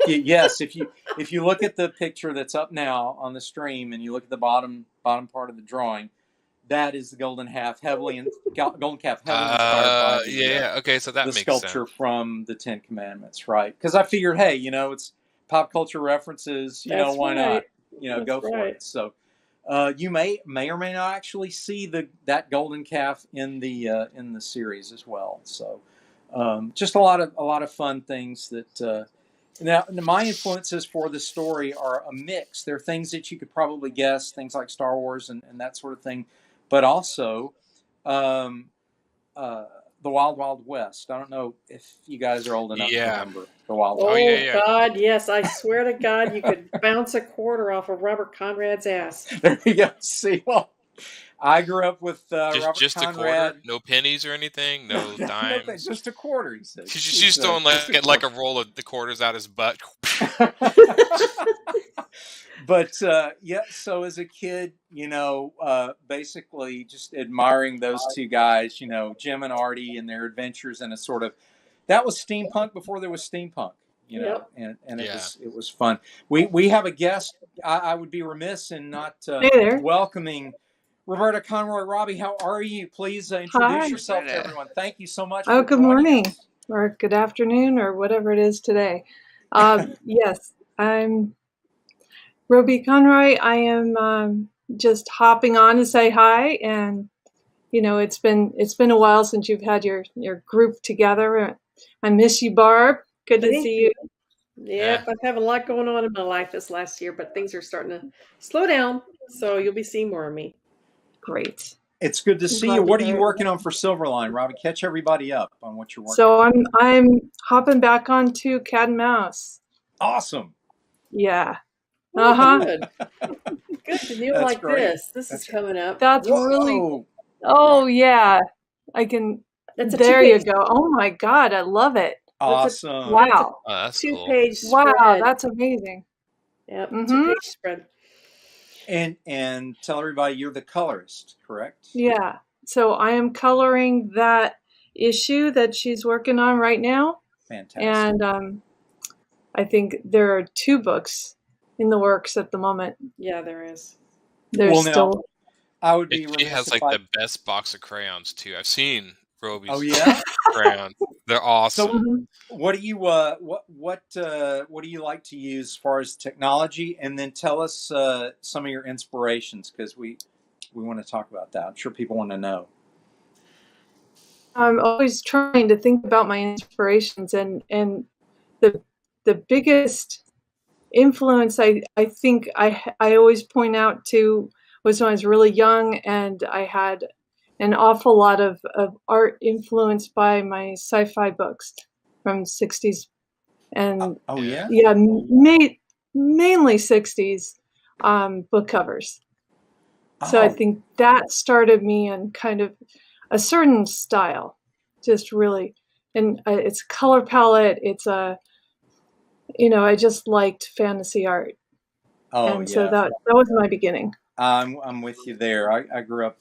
If you look at the picture that's up now on the stream and you look at the bottom part of the drawing, that is the golden calf heavily inspired by okay, so that the makes sculpture sense. from the Ten Commandments, right? Because I figured, hey, it's pop culture references, why not? Go for it. So you may or may not actually see that golden calf in the series as well. So just a lot of fun things that. Now, my influences for the story are a mix. There are things that you could probably guess, things like Star Wars and that sort of thing, but also the Wild Wild West. I don't know if you guys are old enough to remember the Wild Wild West. Oh, God, yes. I swear to God, you could bounce a quarter off of Robert Conrad's ass. There you go. See, well, I grew up with Robert Just a Conrad. quarter, no pennies or anything, no dimes. Just a quarter. He said. She's throwing like a roll of the quarters out his butt. But yeah, so as a kid, basically just admiring those two guys, Jim and Artie and their adventures in a sort of, that was steampunk before there was steampunk, Yep. and Yeah. it was fun. We have a guest. I would be remiss in not Hey there. welcoming Roberta Conroy. Robbie, how are you? Please introduce Hi. yourself to everyone. Thank you so much. Oh, for good joining morning, us. or good afternoon, or whatever it is today. Yes, I'm Roby Conroy. I am just hopping on to say hi, and it's been a while since you've had your group together. I miss you, Barb. Good to Thank see you. Yep, I've had a lot going on in my life this last year, but things are starting to slow down. So you'll be seeing more of me. Great. It's good to see glad you. to What are hear you it. working on for Silverline, Robbie? Catch everybody up on what you're working So on. I'm hopping back onto Cat and Mouse. Awesome. Yeah. Oh, Uh-huh. good. Good to do That's like great. this. This That's is coming up. That's Whoa. really. Oh yeah. I can. That's a There you two-page. go. Oh my God, I love it. Awesome. Wow. Oh, that's cool. Two-page Wow, spread. that's amazing. Yep, Mhm. two-page spread. And tell everybody you're the colorist, correct? Yeah. So I am coloring that issue that she's working on right now, Fantastic. and I think there are 2 books in the works at the moment. Yeah, there is. There's Well, now, still. I would be She remiss has if like I... the best box of crayons too. I've seen Roby's Oh yeah. crayons. They're awesome. Mhm. What do you what do you like to use as far as technology? And then tell us some of your inspirations, because we want to talk about that. I'm sure people want to know. I'm always trying to think about my inspirations, and the biggest influence I think I always point out to was when I was really young, and I had an awful lot of art influenced by my sci-fi books from 60s and Oh yeah. yeah, mainly 60s book covers. So I Oh, think that started me in kind of a certain style, just really, and it's a color palette. It's I just liked fantasy art, and so yeah. that was my beginning. I'm with you there. I grew up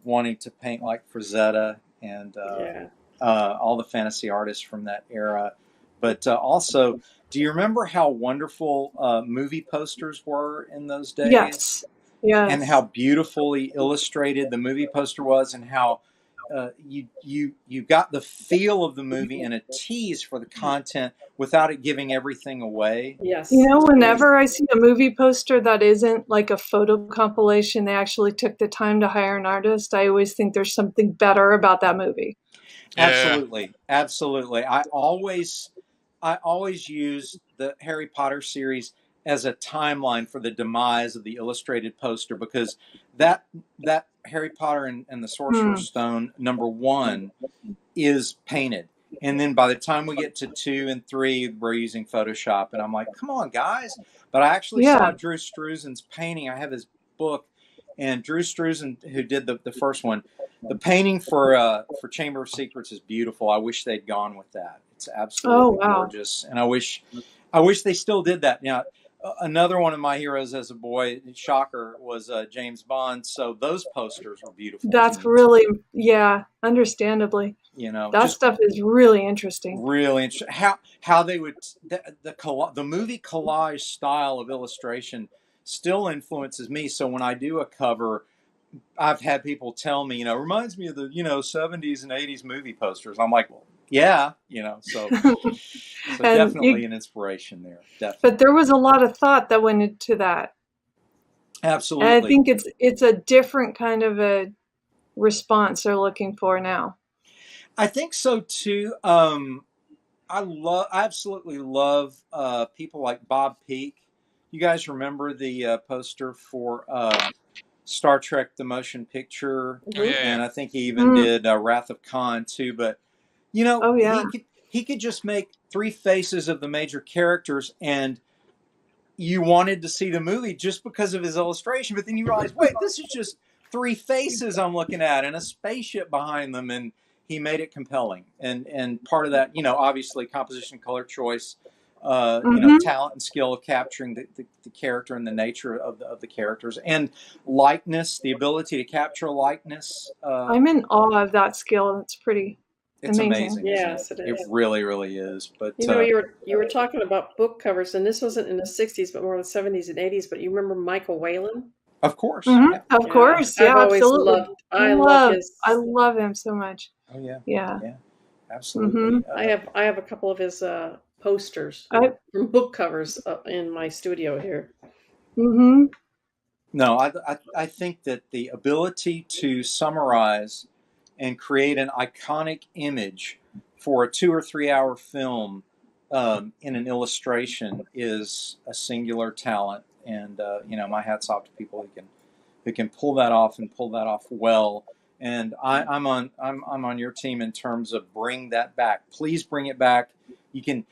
wanting to paint like Frazetta and Yeah. all the fantasy artists from that era. But also, do you remember how wonderful movie posters were in those days? Yes, yes. And how beautifully illustrated the movie poster was, and how you got the feel of the movie and a tease for the content without it giving everything away. Yes. Whenever I see a movie poster that isn't like a photo compilation, they actually took the time to hire an artist, I always think there's something better about that movie. Yeah. Absolutely. I always use the Harry Potter series as a timeline for the demise of the illustrated poster, because that Harry Potter and the Sorcerer's Stone #1 is painted. And then by the time we get to 2 and 3, we're using Photoshop. And I'm like, come on, guys. But I actually saw Drew Struzan's painting. I have his book. And Drew Struzan, who did the first one, the painting for Chamber of Secrets is beautiful. I wish they'd gone with that. It's absolutely gorgeous. And I wish they still did that. Now, another one of my heroes as a boy, shocker, was James Bond. So those posters were beautiful. That's really, understandably. That stuff is really interesting. Really interesting. How they would the movie collage style of illustration still influences me. So when I do a cover, I've had people tell me, reminds me of the 70s and 80s movie posters. I'm like, well, yeah, so definitely an inspiration there. Definitely. But there was a lot of thought that went into that. Absolutely. And I think it's a different kind of a response they're looking for now. I think so too. I absolutely love people like Bob Peake. You guys remember the poster for Star Trek: The Motion Picture? Oh, yeah. And I think he even did Wrath of Khan too. But he could just make 3 faces of the major characters, and you wanted to see the movie just because of his illustration. But then you realize, wait, this is just three faces I'm looking at and a spaceship behind them, and he made it compelling. And part of that, obviously composition, color choice, talent and skill of capturing the character and the nature of the characters, and likeness, the ability to capture likeness. I'm in awe of that skill. It's pretty It's amazing. Yes, it is. It really, really is. But you were talking about book covers, and this wasn't in the '60s, but more the '70s and '80s. But you remember Michael Whalen? of course, Of course, yeah, I've always absolutely. I I love him so much. Oh yeah, Yeah. absolutely. I have a couple of his posters from book covers in my studio here. No, I think that the ability to summarize and create an iconic image for a 2 or 3 hour film in an illustration is a singular talent, and my hat's off to people who can pull that off and pull that off well. And I'm on your team in terms of bring that back. Please bring it back. You can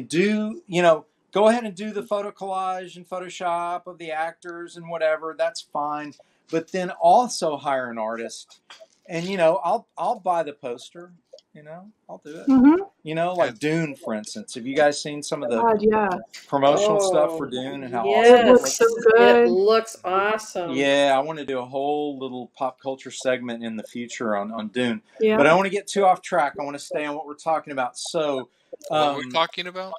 do, go ahead and do the photo collage and Photoshop of the actors and whatever. That's fine. But then also hire an artist, and I'll buy the poster. I'll do it. Like Dune, for instance. Have you guys seen some of the promotional stuff for Dune and how awesome it looks so good? It looks awesome. Yeah, I want to do a whole little pop culture segment in the future on Dune. Yeah. But I don't want to get too off track. I want to stay on what we're talking about. So, what were we talking about?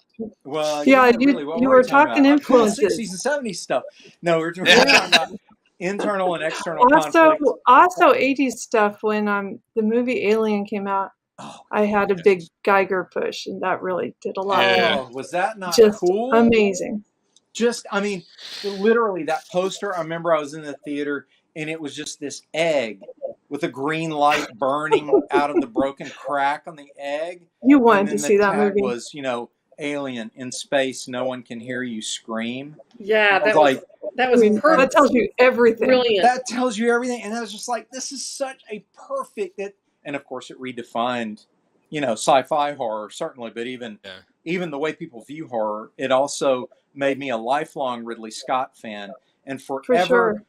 Well, you were talking influences. 60s and 70s stuff. No, we're talking about internal and external conflict. Also 80s stuff. When the movie Alien came out, I had a big Geiger push, and that really did a lot. Oh, was that not just cool? Amazing. Literally that poster. I remember I was in the theater, and it was just this egg with a green light burning out of the broken crack on the egg. You wanted to see that movie. Was Alien in space. No one can hear you scream. Yeah, that was perfect. That tells you everything. Brilliant. That tells you everything, and I was just like, this is such a perfect. And of course, it redefined, sci-fi horror certainly, but even the way people view horror. It also made me a lifelong Ridley Scott fan, and forever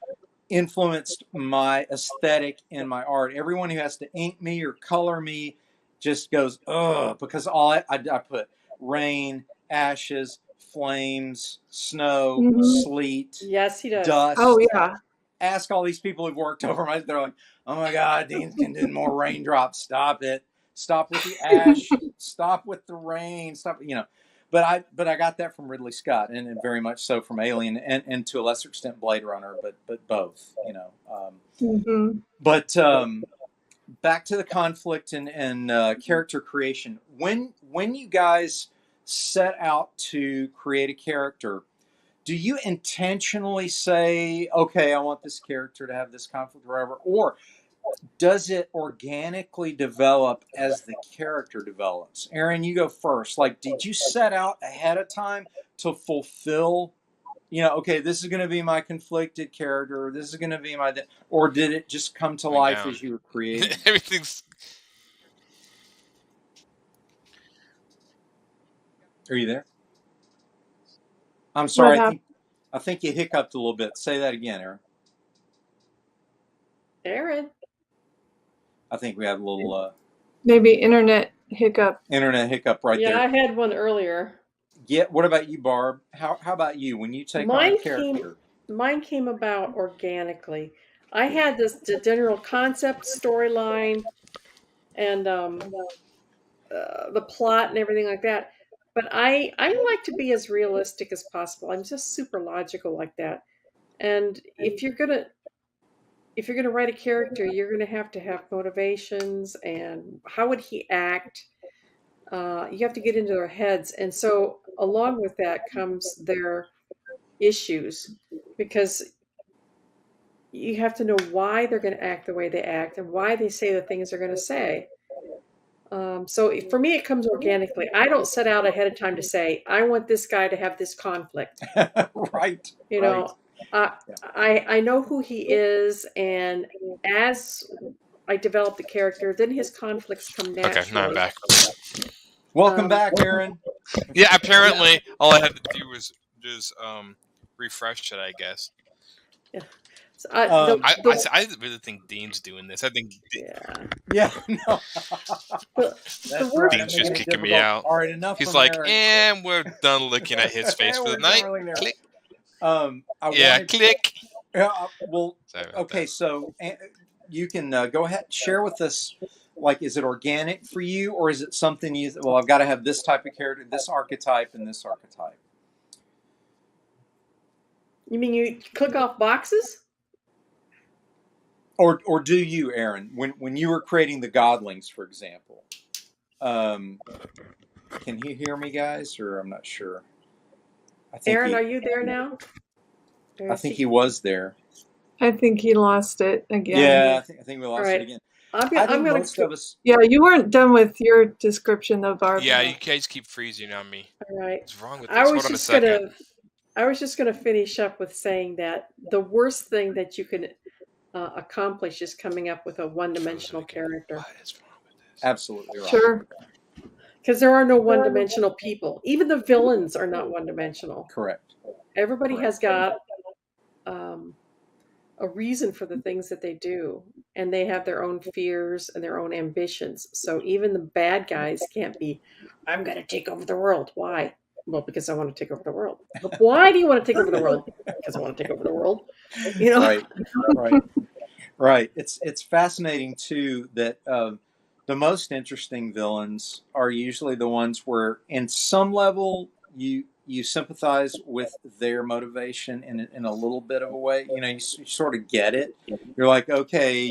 influenced my aesthetic and my art. Everyone who has to ink me or color me just goes, ugh, because all I put rain, ashes, flames, snow, sleet. Yes, he does. Dust. Oh yeah. Ask all these people who've worked over my. They're like, oh my God, Dean can do more raindrops. Stop it. Stop with the ash. Stop with the rain. Stop. But I got that from Ridley Scott, and very much so from Alien, and to a lesser extent Blade Runner, but both. But back to the conflict and character creation. When you guys set out to create a character, do you intentionally say, okay, I want this character to have this conflict or whatever, or does it organically develop as the character develops? Aaron, you go first. Like, did you set out ahead of time to fulfill, okay, this is going to be my conflicted character, this is going to be or did it just come to life as you were creating? Everything's. Are you there? I'm sorry. I think you hiccuped a little bit. Say that again, Aaron. Aaron. I think we have a little maybe internet hiccup. Internet hiccup right there. Yeah, I had one earlier. Yeah. What about you, Barb? How about you when you take on a character? Mine came about organically. I had the general concept, storyline, and the plot and everything like that. But I like to be as realistic as possible. I'm just super logical like that. And if you're gonna write a character, you're gonna have to have motivations and how would he act. You have to get into their heads, and so along with that comes their issues, because you have to know why they're going to act the way they act and why they say the things they're going to say. So for me, it comes organically. I don't set out ahead of time to say, I want this guy to have this conflict. Right. I know who he is, and as I develop the character, then his conflicts come naturally. Okay, now I'm back. Welcome back, Aaron. Yeah, apparently all I had to do was just refresh it, I guess. Yeah. So, I really think Dean's doing this. I think yeah. Yeah, no. The That's worst- right. Dean's I'm just making it kicking me difficult. out. All right, enough. He's from like, Aaron. and we're done looking at his face And for the we're night. darling there. Click. I Yeah, wanted. click. Well, Sorry about okay. that. So you can go ahead, share with us. Like, is it organic for you, or is it something you? Well, I've got to have this type of character, this archetype, and this archetype. You mean you click off boxes? Or do you, Aaron, when you were creating the godlings, for example? Can he hear me, guys, or I'm not sure. I think Aaron, are you there now? I think he was there. I think he lost it again. Yeah, I think we lost right. it again. I'm I think gonna. most of us. Yeah, you weren't done with your description of our. Yeah, you guys keep freezing on me. All right. What's wrong with this? I Hold was on a just second. gonna finish up with saying that the worst thing that you can accomplish is coming up with a one-dimensional character, What is wrong with this? Absolutely right. Sure. because there are no one-dimensional people. Even the villains are not one-dimensional. Correct. Everybody has got a reason for the things that they do, and they have their own fears and their own ambitions. So even the bad guys can't be, I'm going to take over the world. Why? Well, because I want to take over the world. But why do you want to take over the world? Because I want to take over the world. You know? Right. It's fascinating too that the most interesting villains are usually the ones where, in some level, you sympathize with their motivation in a little bit of a way. You know, you sort of get it. You're like, okay,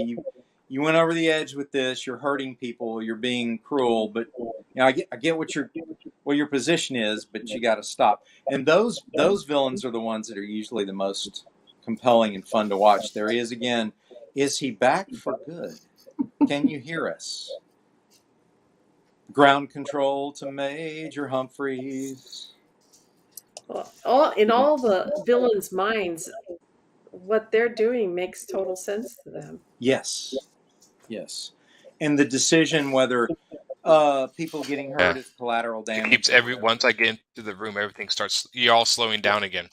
you went over the edge with this. You're hurting people. You're being cruel. But you know, I get what your position is. But you got to stop. And those villains are the ones that are usually the most compelling and fun to watch. There he is again. Is he back for good? Can you hear us? Ground control to Major Humphreys. In all the villains' minds, what they're doing makes total sense to them. Yes. And the decision whether people getting hurt is collateral damage. It keeps once I get into the room, everything starts. You're all slowing down again.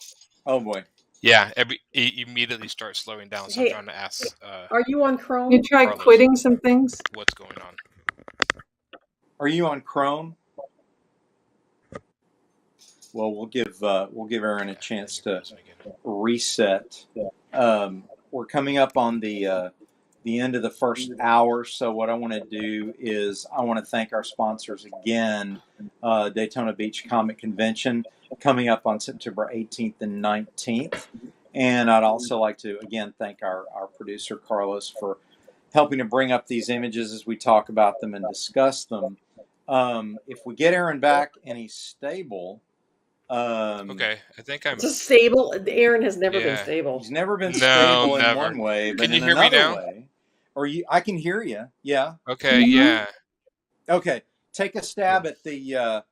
Oh boy. Yeah, it immediately starts slowing down. So Hey, I'm trying to ask. Are you on Chrome? You tried Carlos. quitting some things? What's going on? Are you on Chrome? Well, we'll give Aaron a chance to reset. We're coming up on the end of the first hour, so what I want to do is I want to thank our sponsors again. Daytona Beach Comic Convention coming up on September 18th and 19th, and I'd also like to again thank our producer Carlos for helping to bring up these images as we talk about them and discuss them. If we get Aaron back and he's stable. Okay, I think I'm. Just stable. Aaron has never been stable. He's never been No, stable in never. one way, but Can you in hear me another now? way. Or I can hear you. Yeah. Okay, yeah. Okay. Take a stab at the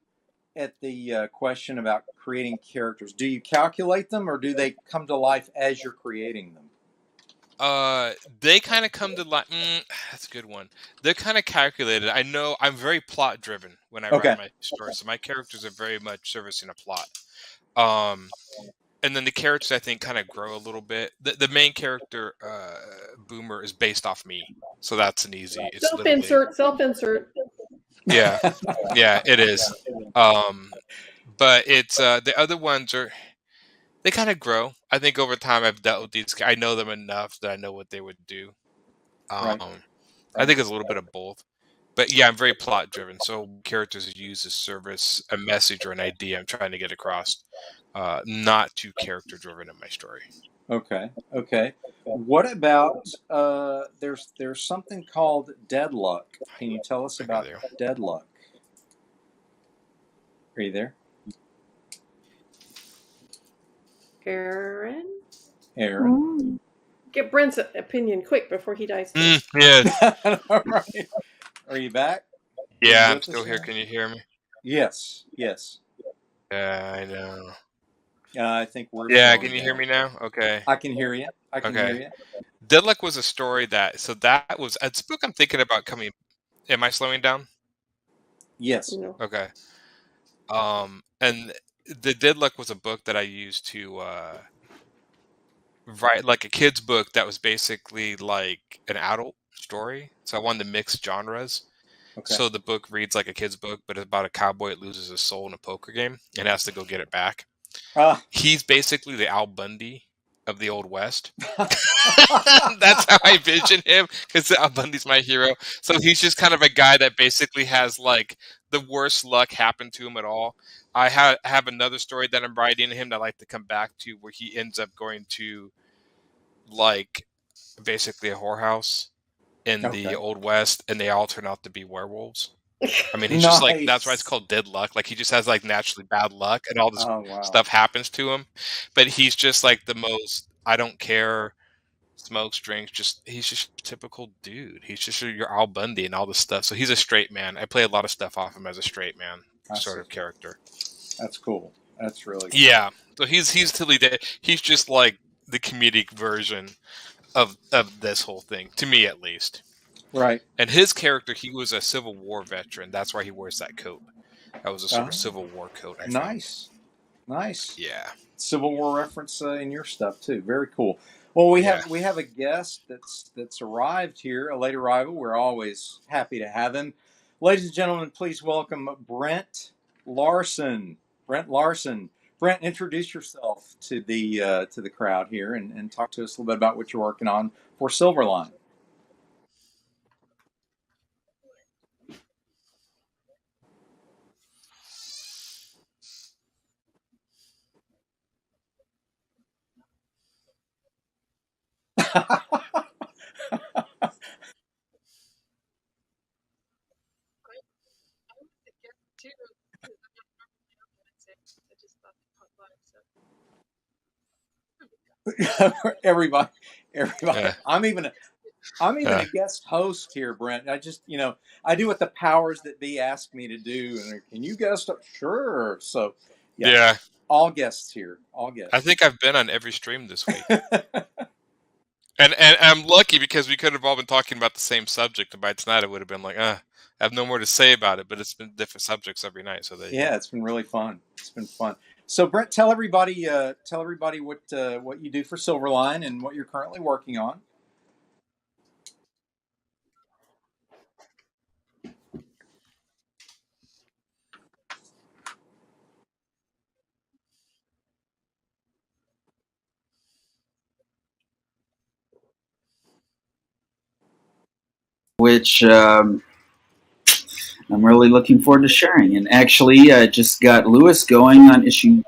question about creating characters. Do you calculate them, or do they come to life as you're creating them? They kind of come to life. That's a good one. They're kind of calculated. I know I'm very plot driven when I write my stories, so my characters are very much servicing a plot. And then the characters I think kind of grow a little bit. The main character, Boomer, is based off me, so that's an easy. It's Self-insert. Yeah, yeah, it is. But it's the other ones are. They kind of grow. I think over time I've dealt with these. I know them enough that I know what they would do. I think it's a little bit of both. But yeah, I'm very plot driven. So characters are used as service, a message or an idea I'm trying to get across. Not too character driven in my story. Okay. What about there's something called deadlock. Can you tell us about deadlock? Are you there? Aaron? Get Brent's opinion quick before he dies. Yeah. All right. Are you back? Yeah, I'm still here. Can you hear me? Yes. Yeah, I know. I think we're. Yeah, can you hear me now? Okay. I can hear you. Hear you. Deadlock was a story that was it's a book I'm thinking about coming. Am I slowing down? Yes. No. Okay. And the Deadlock was a book that I used to Right, like a kid's book that was basically like an adult story. So I wanted to mix genres. Okay. So the book reads like a kid's book, but it's about a cowboy that loses his soul in a poker game and has to go get it back. He's basically the Al Bundy of the Old West. That's how I vision him, because Al Bundy's my hero. So he's just kind of a guy that basically has like the worst luck happen to him at all. I have another story that I'm writing him that I like to come back to, where he ends up going to like basically a whorehouse in the Old West, and they all turn out to be werewolves. I mean, he's just like, that's why it's called dead luck. Like, he just has like naturally bad luck, and all this stuff happens to him. But he's just like the most, I don't care, smokes, drinks, he's just a typical dude. He's just your Al Bundy and all this stuff. So he's a straight man. I play a lot of stuff off him as a straight man sort of character. That's cool. That's really cool. Yeah. So he's totally dead. He's just like the comedic version of this whole thing, to me at least. Right. And his character, he was a Civil War veteran. That's why he wears that coat. That was a sort of Civil War coat, I think. Nice. Yeah. Civil War reference in your stuff too. Very cool. Well, we have a guest that's arrived here, a late arrival. We're always happy to have him. Ladies and gentlemen, please welcome Brent Larson. Brent, introduce yourself to the crowd here and talk to us a little bit about what you're working on for Silverline. Everybody. Yeah. I'm even a guest host here, Brent. I just, I do what the powers that be ask me to do. And can you guest? Sure. So, yeah. All guests here. All guests. I think I've been on every stream this week. And I'm lucky, because we could have all been talking about the same subject, and by tonight it would have been like, I have no more to say about it, but it's been different subjects every night. So it's been really fun. It's been fun. So Brent, tell everybody what you do for Silverline and what you're currently working on. Which I'm really looking forward to sharing. And actually, I just got Lewis going on issue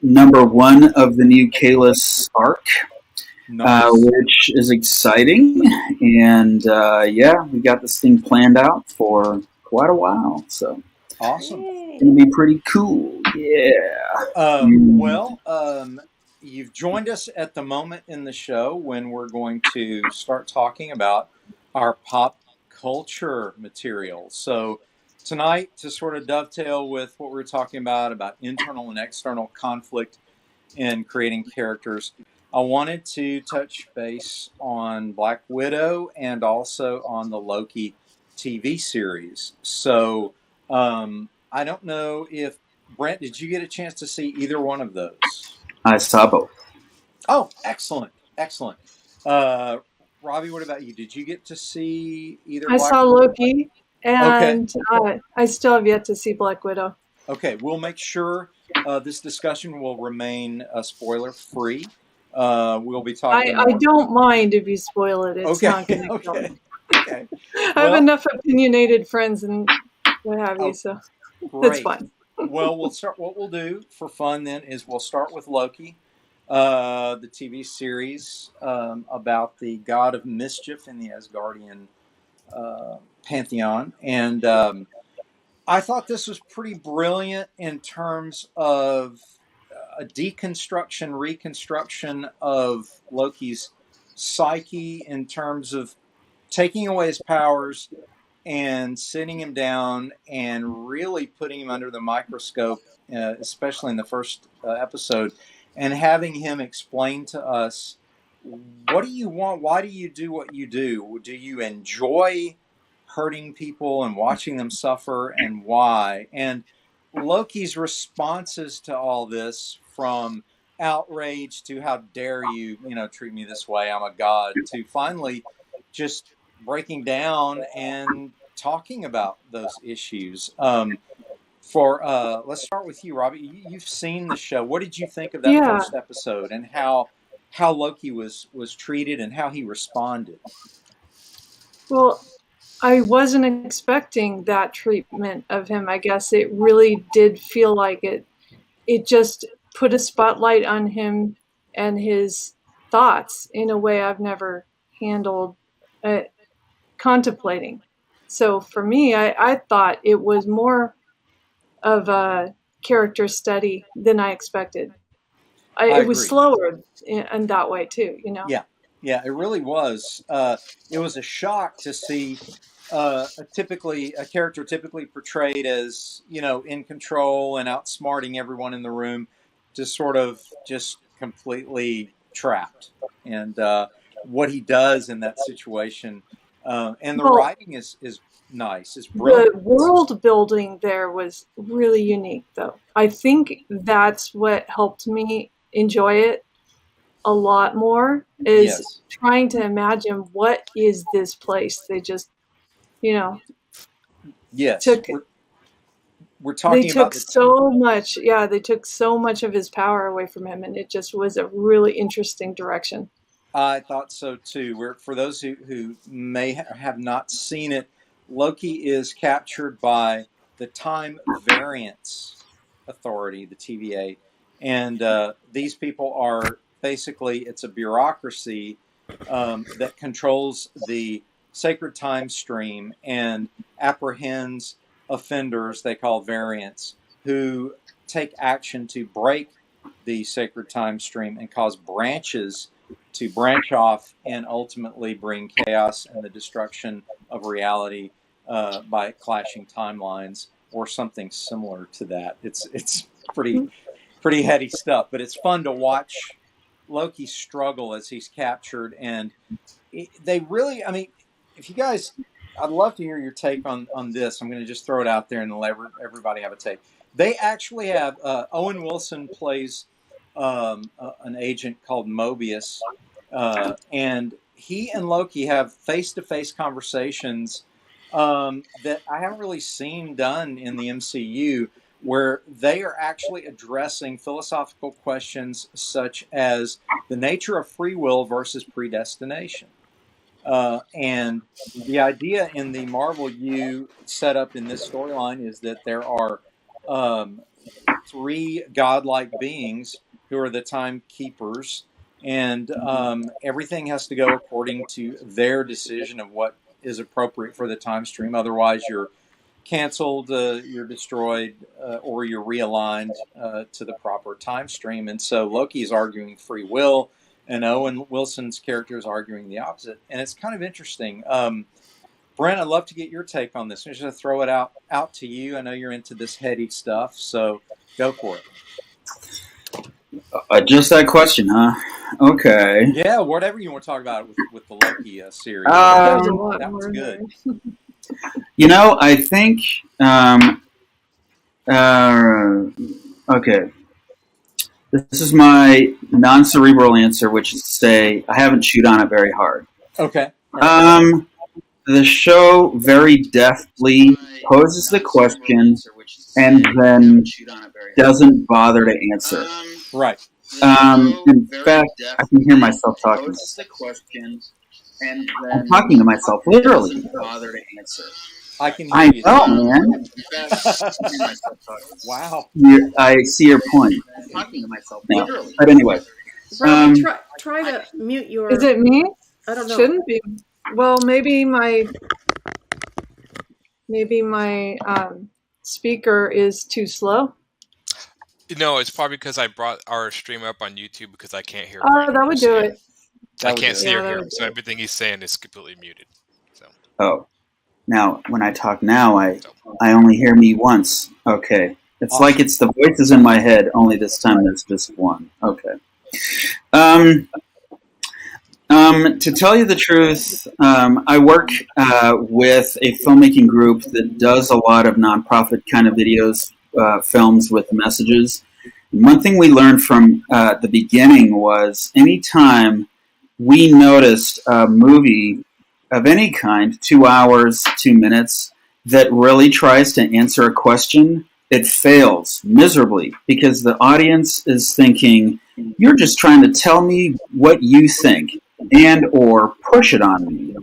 number 1 of the new Kalis arc, which is exciting. And we got this thing planned out for quite a while. So awesome. It's going to be pretty cool. Yeah. You've joined us at the moment in the show when we're going to start talking about our pop culture material. So tonight, to sort of dovetail with what we were talking about internal and external conflict in creating characters, I wanted to touch base on Black Widow and also on the Loki TV series. So I don't know if, Brent, did you get a chance to see either one of those? I saw both. Oh, excellent. Robbie, what about you? Did you get to see either? I saw Loki, and I still have yet to see Black Widow. Okay, we'll make sure this discussion will remain spoiler-free. We'll be talking. I don't mind if you spoil it. It's not going to kill me. Okay. I have enough opinionated friends and what have you, so it's fine. Well, we'll start. What we'll do for fun then is we'll start with Loki, the TV series about the god of mischief in the Asgardian pantheon, and I thought this was pretty brilliant in terms of a deconstruction, reconstruction of Loki's psyche, in terms of taking away his powers and sitting him down and really putting him under the microscope, especially in the first episode, and having him explain to us, what do you want? Why do you do what you do? Do you enjoy hurting people and watching them suffer, and why? And Loki's responses to all this, from outrage to how dare you, treat me this way, I'm a god, to finally just breaking down and talking about those issues. Let's start with you, Robbie. You've seen the show. What did you think of that Yeah. first episode, and how Loki was treated and how he responded? Well, I wasn't expecting that treatment of him. I guess it really did feel like it just put a spotlight on him and his thoughts in a way I've never handled contemplating. So for me, I thought it was more of a character study than I expected. It was agree. slower in that way too, Yeah, it really was. It was a shock to see a character typically portrayed as in control and outsmarting everyone in the room, just sort of just completely trapped. And what he does in that situation, and the writing is nice. It's brilliant. The world building there was really unique, though. I think that's what helped me enjoy it a lot more, is trying to imagine what is this place. They just, Yes, took we're talking they about took so much. Yeah, they took so much of his power away from him, and it just was a really interesting direction. I thought so too. For those who may have not seen it, Loki is captured by the Time Variance Authority, the TVA, and these people are basically, it's a bureaucracy that controls the sacred time stream and apprehends offenders they call variants, who take action to break the sacred time stream and cause branches to branch off and ultimately bring chaos and the destruction of reality by clashing timelines or something similar to that. It's pretty heady stuff, but it's fun to watch Loki struggle as he's captured. And they really, I mean, if you guys, I'd love to hear your take on this. I'm going to just throw it out there and let everybody have a take. They actually have Owen Wilson plays an agent called Mobius, and he and Loki have face-to-face conversations that I haven't really seen done in the MCU, where they are actually addressing philosophical questions such as the nature of free will versus predestination. And the idea in the Marvel U setup in this storyline is that there are three godlike beings who are the timekeepers, and everything has to go according to their decision of what is appropriate for the time stream. Otherwise, you're canceled, you're destroyed, or you're realigned to the proper time stream. And so Loki is arguing free will, and Owen Wilson's character is arguing the opposite. And it's kind of interesting. Brent, I'd love to get your take on this. I'm just going to throw it out to you. I know you're into this heady stuff, so go for it. Just that question, huh? Okay. Yeah, whatever you want to talk about with the Loki series. That was good. I think. Okay. This is my non-cerebral answer, which is to say I haven't chewed on it very hard. Okay. The show very deftly poses the question and then doesn't bother to answer. Right. In fact, I can hear myself talking. I'm talking to myself, literally. I can hear you. I know, man. Wow. I see your point. I'm talking to myself, literally. But anyway. Robbie, try to mute your... Is it me? I don't know. Shouldn't be. Well, maybe my speaker is too slow. No, it's probably because I brought our stream up on YouTube because I can't hear. Oh, that would do it. I can't see or hear him, so everything he's saying is completely muted. So. Oh, now when I talk now, I only hear me once. Okay, it's awesome. Like it's the voices in my head. Only this time there's just one. Okay. To tell you the truth, I work with a filmmaking group that does a lot of nonprofit kind of videos, films with messages, One thing we learned from the beginning was anytime we noticed a movie of any kind, 2 hours, 2 minutes, that really tries to answer a question, it fails miserably because the audience is thinking, you're just trying to tell me what you think and or push it on me.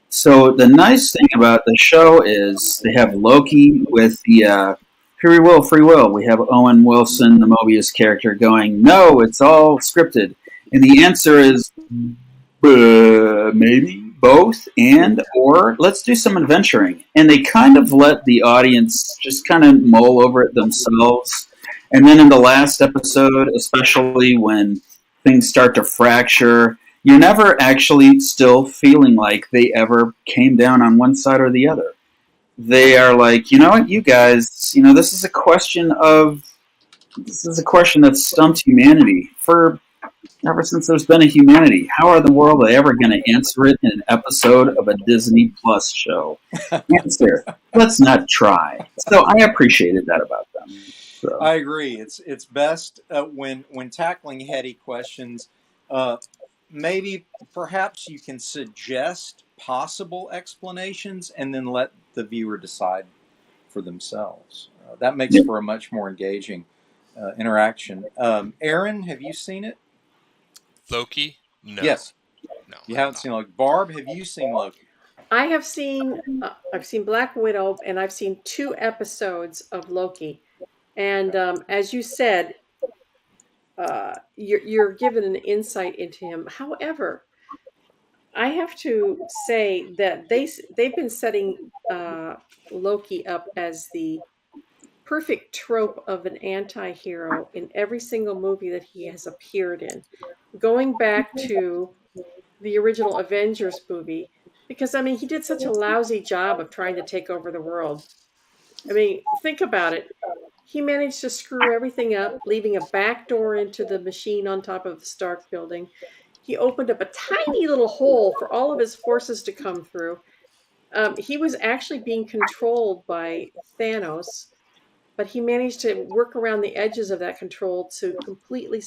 So the nice thing about the show is they have Loki with the free will. We have Owen Wilson, the Mobius character, going, no, it's all scripted. And the answer is maybe both and or let's do some adventuring. And they kind of let the audience just kind of mull over it themselves. And then in the last episode, especially when things start to fracture, you're never actually still feeling like they ever came down on one side or the other. They are like, you know what, you guys, this is a question that's stumped humanity for ever since there's been a humanity. How are the world ever going to answer it in an episode of a Disney Plus show? Answer. Let's not try. So I appreciated that about them. So. I agree. It's best when tackling heady questions. Maybe perhaps you can suggest possible explanations and then let the viewer decide for themselves. That makes for a much more engaging interaction. Aaron, have you seen it? Loki? No. Yes. No. You haven't seen Loki. Barb, have you seen Loki? I have seen I've seen Black Widow, and I've seen 2 episodes of Loki. And as you said, you're given an insight into him. However, I have to say that they've been setting Loki up as the perfect trope of an anti-hero in every single movie that he has appeared in, going back to the original Avengers movie, because I mean he did such a lousy job of trying to take over the world. I mean, think about it. He managed to screw everything up, leaving a back door into the machine on top of the Stark building. He opened up a tiny little hole for all of his forces to come through. He was actually being controlled by Thanos, but he managed to work around the edges of that control to completely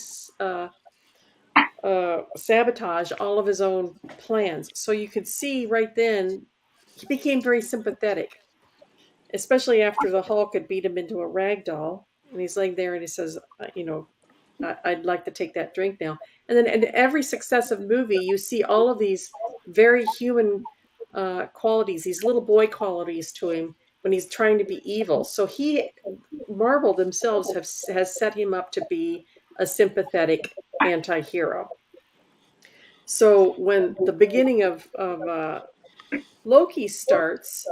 sabotage all of his own plans. So you could see right then he became very sympathetic, especially after the Hulk had beat him into a rag doll. And he's laying there and he says, I'd like to take that drink now. And then in every successive movie, you see all of these very human qualities, these little boy qualities to him when he's trying to be evil. So Marvel themselves has set him up to be a sympathetic anti-hero. So when the beginning of Loki starts,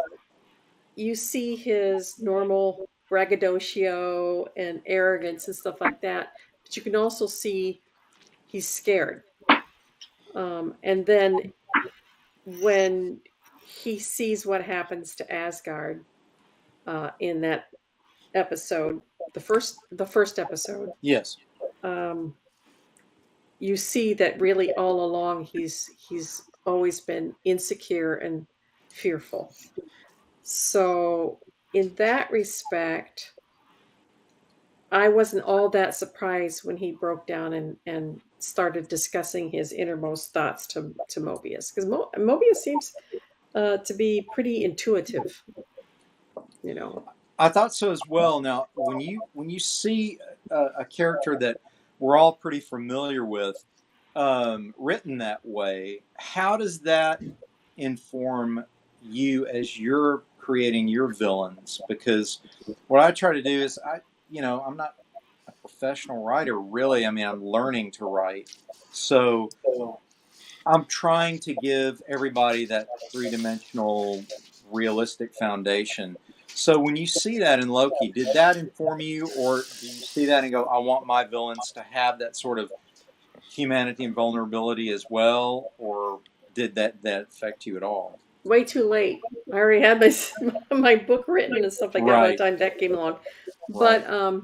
you see his normal braggadocio and arrogance and stuff like that, but you can also see he's scared. And then when he sees what happens to Asgard in that episode, the first episode, Yes. You see that really all along he's always been insecure and fearful. So in that respect, I wasn't all that surprised when he broke down and started discussing his innermost thoughts to Mobius, because Mobius seems to be pretty intuitive. I thought so as well. Now, when you see a character that we're all pretty familiar with written that way, how does that inform you as you're creating your villains? Because what I try to do is I'm not a professional writer, really. I mean, I'm learning to write. So I'm trying to give everybody that three-dimensional, realistic foundation. So when you see that in Loki, did that inform you, or do you see that and go, I want my villains to have that sort of humanity and vulnerability as well, or did that affect you at all? Way too late. I already had my book written and stuff like that by the time that came along. Right. But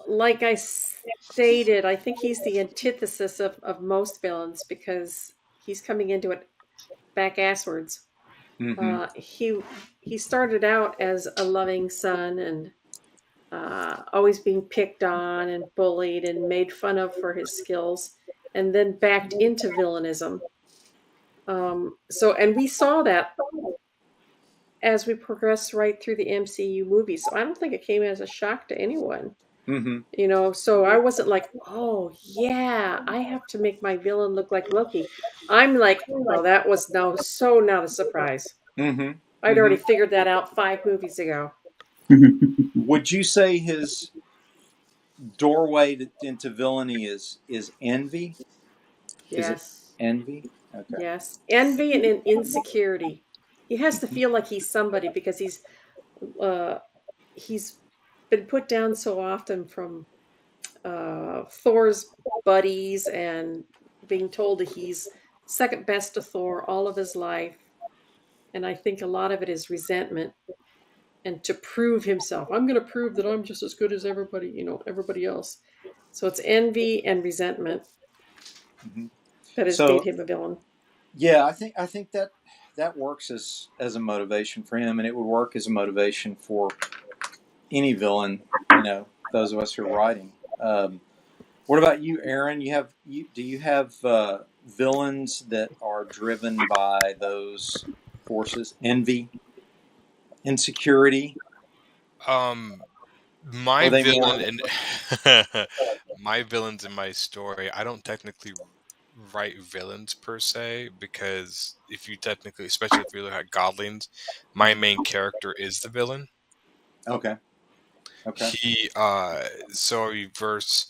like I stated, I think he's the antithesis of most villains because he's coming into it back asswards. Mm-hmm. He started out as a loving son, and always being picked on and bullied and made fun of for his skills, and then backed into villainism. And we saw that as we progressed right through the MCU movies. So I don't think it came as a shock to anyone. Mm-hmm. So I wasn't like, oh yeah, I have to make my villain look like Loki. I'm like, well, that was so not a surprise. Mm-hmm. I'd Mm-hmm. already figured that out 5 movies ago. Would you say his doorway into villainy is envy? Is it Yes. envy? Okay. Yes. Envy and insecurity. He has to feel like he's somebody because uh, he's been put down so often from Thor's buddies and being told that he's second best to Thor all of his life. And I think a lot of it is resentment and to prove himself. I'm going to prove that I'm just as good as everybody else. So it's envy and resentment Mm-hmm. that has made So him a villain. yeah, I think that works as a motivation for him, and it would work as a motivation for any villain. Those of us who are writing. What about you, Aaron? Do you have villains that are driven by those forces? Envy, insecurity? Or My are they more? villain in my villains in my story, I don't technically write villains per se, because if you technically, especially if you look at Godlings, my main character is the villain. Okay. He so reverse.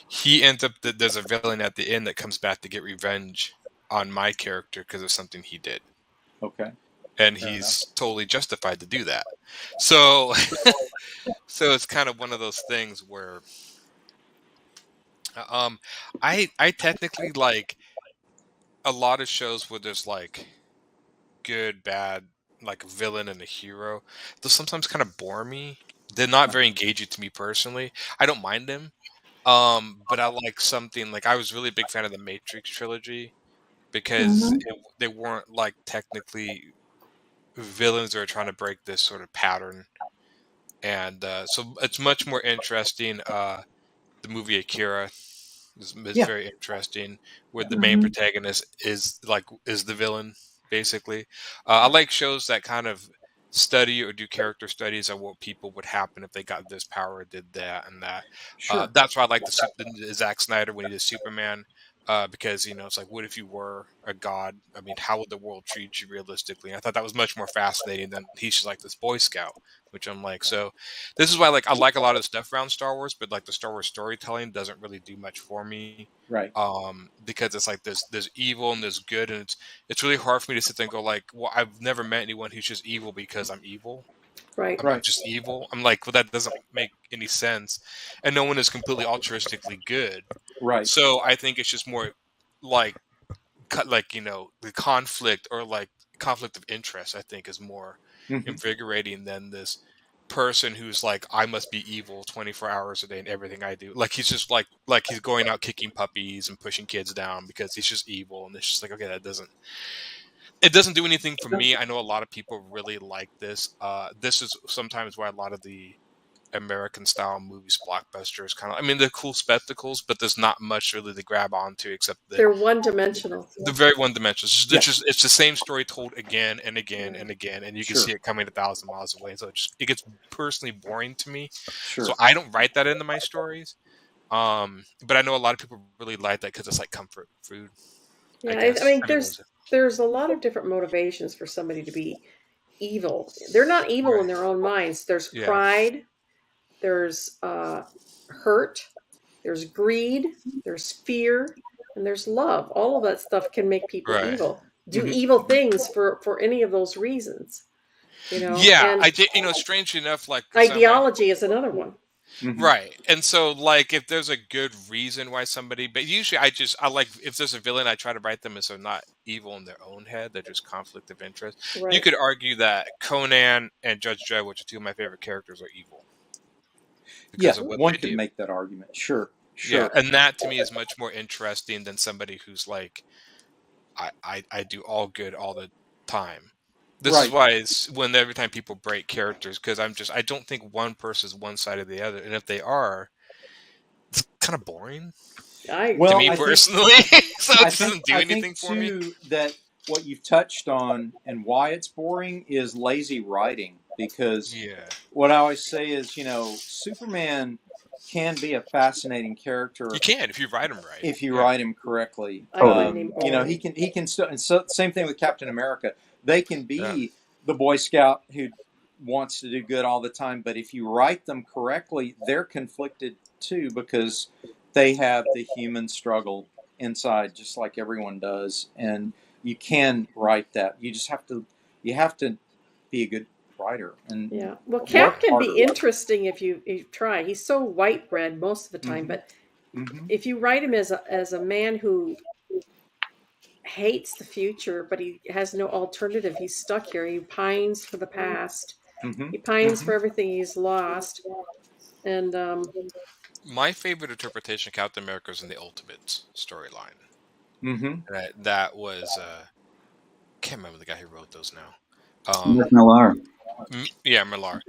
He ends up that there's a villain at the end that comes back to get revenge on my character because of something he did, Okay. and Fair he's totally justified to do that. So, so it's kind of one of those things where, I technically like a lot of shows where there's like good, bad, like a villain and a hero. They'll sometimes kind of bore me. They're not very engaging to me personally. I don't mind them. But I like something like I was really a big fan of the Matrix trilogy because they weren't like technically villains that are trying to break this sort of pattern, and so it's much more interesting. The movie Akira is Yeah. very interesting, where the main protagonist is the villain basically. I like shows that kind of study or do character studies on what people would happen if they got this power or did that and that. Sure. That's why I like the Zack Snyder when he did Superman. Because it's like, what if you were a god? I mean, how would the world treat you realistically? And I thought that was much more fascinating than he's just like this Boy Scout, which I'm like, so this is why I like a lot of the stuff around Star Wars, but like the Star Wars storytelling doesn't really do much for me. Right. Because it's like there's evil and there's good, and it's really hard for me to sit there and go like, well, I've never met anyone who's just evil because I'm evil. Right. I'm not just evil. I'm like, well, that doesn't make any sense. And no one is completely altruistically good. Right. So I think it's just more like the conflict or like conflict of interest, I think, is more invigorating than this person who's like, I must be evil 24 hours a day in everything I do. Like he's just like he's going out kicking puppies and pushing kids down because he's just evil, and it's just like, okay, it doesn't do anything for me. I know a lot of people really like this. This is sometimes why a lot of the American style movies, blockbusters, kind of, I mean, they're cool spectacles, but there's not much really to grab onto except they're one-dimensional. They're very one-dimensional. It's the same story told again and again and again, and you can see it coming 1,000 miles away. So it gets personally boring to me. Sure. So I don't write that into my stories. But I know a lot of people really like that because it's like comfort food. Yeah, I mean, there's a lot of different motivations for somebody to be evil. They're not evil in their own minds. There's pride, there's hurt, there's greed, there's fear, and there's love. All of that stuff can make people evil. Do evil things for any of those reasons. Yeah, I think strangely enough, like ideology is another one. Right. And so like if there's a good reason why somebody, but usually I like, if there's a villain, I try to write them as they're not evil in their own head, they're just conflict of interest. You could argue that Conan and Judge Dredd, which are two of my favorite characters, are evil. Yeah, one could make that argument. Sure. Yeah, and that to me is much more interesting than somebody who's like, I do all good all the time. This Right. is why it's when every time people break characters, because I don't think one person's one side or the other, and if they are, it's kind of boring to Well, me I think personally. So it I just think doesn't do I think anything for me. too that what you've touched on and why it's boring is lazy writing. Because Yeah, what I always say is, Superman can be a fascinating character you can if you write them right. if you Yeah, write him correctly. I find him He boring. can still, and so same thing with Captain America. They can yeah. be the Boy Scout who wants to do good all the time, but if you write them correctly, they're conflicted too because they have the human struggle inside, just like everyone does, and you can write that. You have to be a good writer and Yeah. Well, work Cap can harder. be interesting if you try. He's so white bread most of the time, Mhm. but Mhm. if you write him as a man who hates the future, but he has no alternative, he's stuck here. He pines for the past. Mhm. He pines for Mhm. everything he's lost, and My favorite interpretation of Captain America is in the Ultimates storyline. Mhm. That was can't remember the guy who wrote those now. Smith Millar. Yeah, Millar,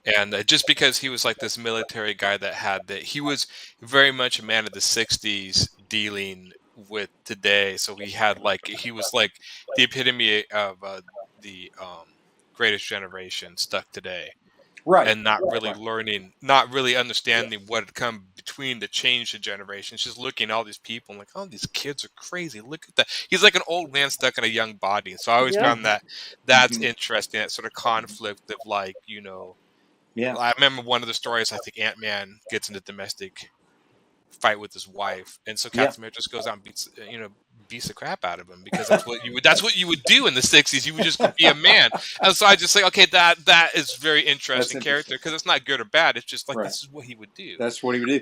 and just because he was like this military guy that had that, he was very much a man of the '60s dealing with today. So he was like the epitome of the greatest generation stuck today, Right. and not really Right. learning, not really understanding what had come between the change of generations. Just looking at all these people and like, oh, these kids are crazy. Look at that. He's like an old man stuck in a young body. So I always yep. found that's Mhm. interesting. That sort of conflict of like, Yeah. I remember one of the stories. I think Ant-Man gets into domestic fight with his wife, and so Yeah. Captain America just goes out and beats the crap out of him because that's what you would do in the '60s. You would just be a man, and so I just say, okay, that is very That's interesting character interesting. because it's not good or bad. It's just like Right. this is what he would do. That's what he would do.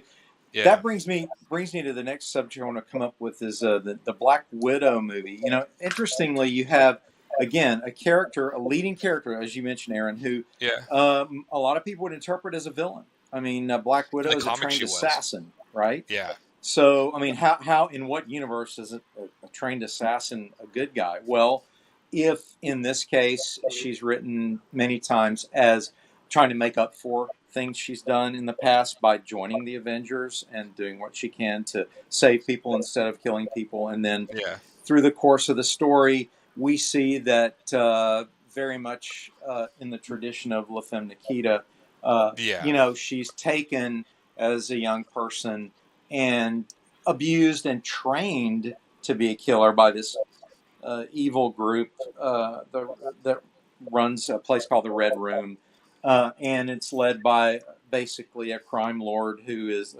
Yeah, That brings me to the next subject I want to come up with is the Black Widow movie. Interestingly, you have again a leading character, as you mentioned, Aaron, who yeah. a lot of people would interpret as a villain. I mean, Black In Widow the is a comics, trained she was. assassin, right? Yeah, So, I mean, how in what universe is a trained assassin a good guy? Well, if in this case she's written many times as trying to make up for things she's done in the past by joining the Avengers and doing what she can to save people instead of killing people, and then yeah, through the course of the story, we see that very much in the tradition of La Femme Nikita, yeah. she's taken as a young person and abused and trained to be a killer by this evil group that runs a place called the Red Room. And it's led by basically a crime lord who is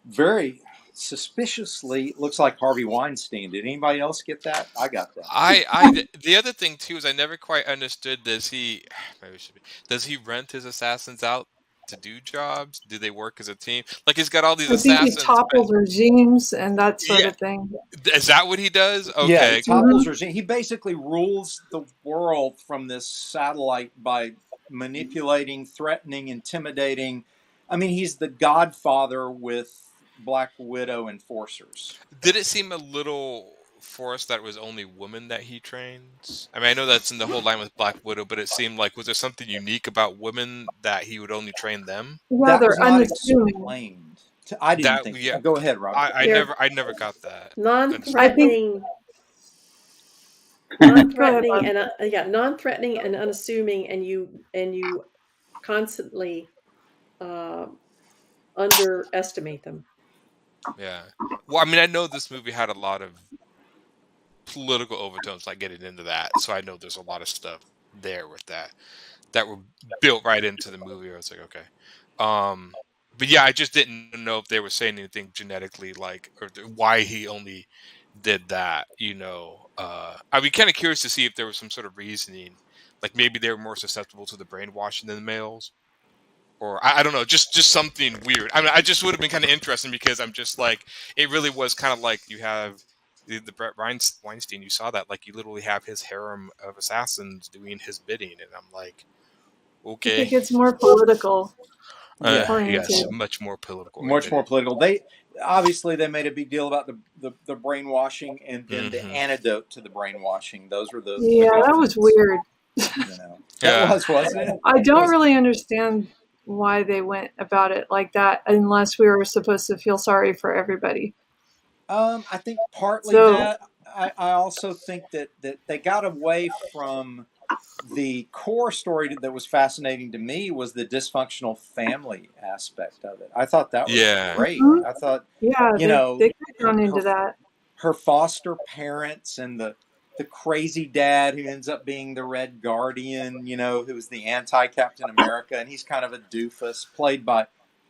very suspiciously looks like Harvey Weinstein. Did anybody else get that? I got that. The other thing too is I never quite understood. Maybe it should be, does he rent his assassins out to do jobs? Do they work as a team? Like he's got all these I think he assassins, but topples regimes and that sort yeah, of thing. is that what he does? Yeah, he Okay, topples regime. He basically rules the world from this satellite by manipulating, threatening, intimidating. I mean, he's the godfather with Black Widow enforcers. did it seem a little forced that it was only women that he trains? I mean, I know that's in the whole line with Black Widow, but it seemed like was there something unique about women that he would only train them? Yeah, That was they're not unassuming. explained. I didn't That think. yeah, Go ahead, Rob. They're I never got that. I think non-threatening, go ahead, non-threatening, Bob. and non-threatening and unassuming, and you constantly uh, underestimate them. Yeah. Well, I mean, I know this movie had a lot of political overtones, like getting into that. So I know there's a lot of stuff there with that were built right into the movie. I was like, okay. But yeah, I just didn't know if they were saying anything genetically, like, or why he only did that. I'd be kind of curious to see if there was some sort of reasoning, like maybe they were more susceptible to the brainwashing than the males, or I don't know, just something weird. I mean, I just would have been kind of interesting because I'm just like, it really was kind of like you have the Brett Weinstein. You saw that, like you literally have his harem of assassins doing his bidding, and I'm like, I okay, think it's more political Yeah. oriented. yes, much more political. Much more political. They obviously they made a big deal about the brainwashing and then the Mm-hmm. antidote to the brainwashing. Those were the Yeah, good that was things. weird. That wasn't it? I don't really understand why they went about it like that, unless we were supposed to feel sorry for everybody. I think partly So- that. I also think that they got away from the core story that was fascinating to me was the dysfunctional family aspect of it. I thought that was great. Mhm. I thought, Yeah, you know, they got down into that. her foster parents and the crazy dad who ends up being the Red Guardian, who was the anti-Captain America, and he's kind of a doofus, played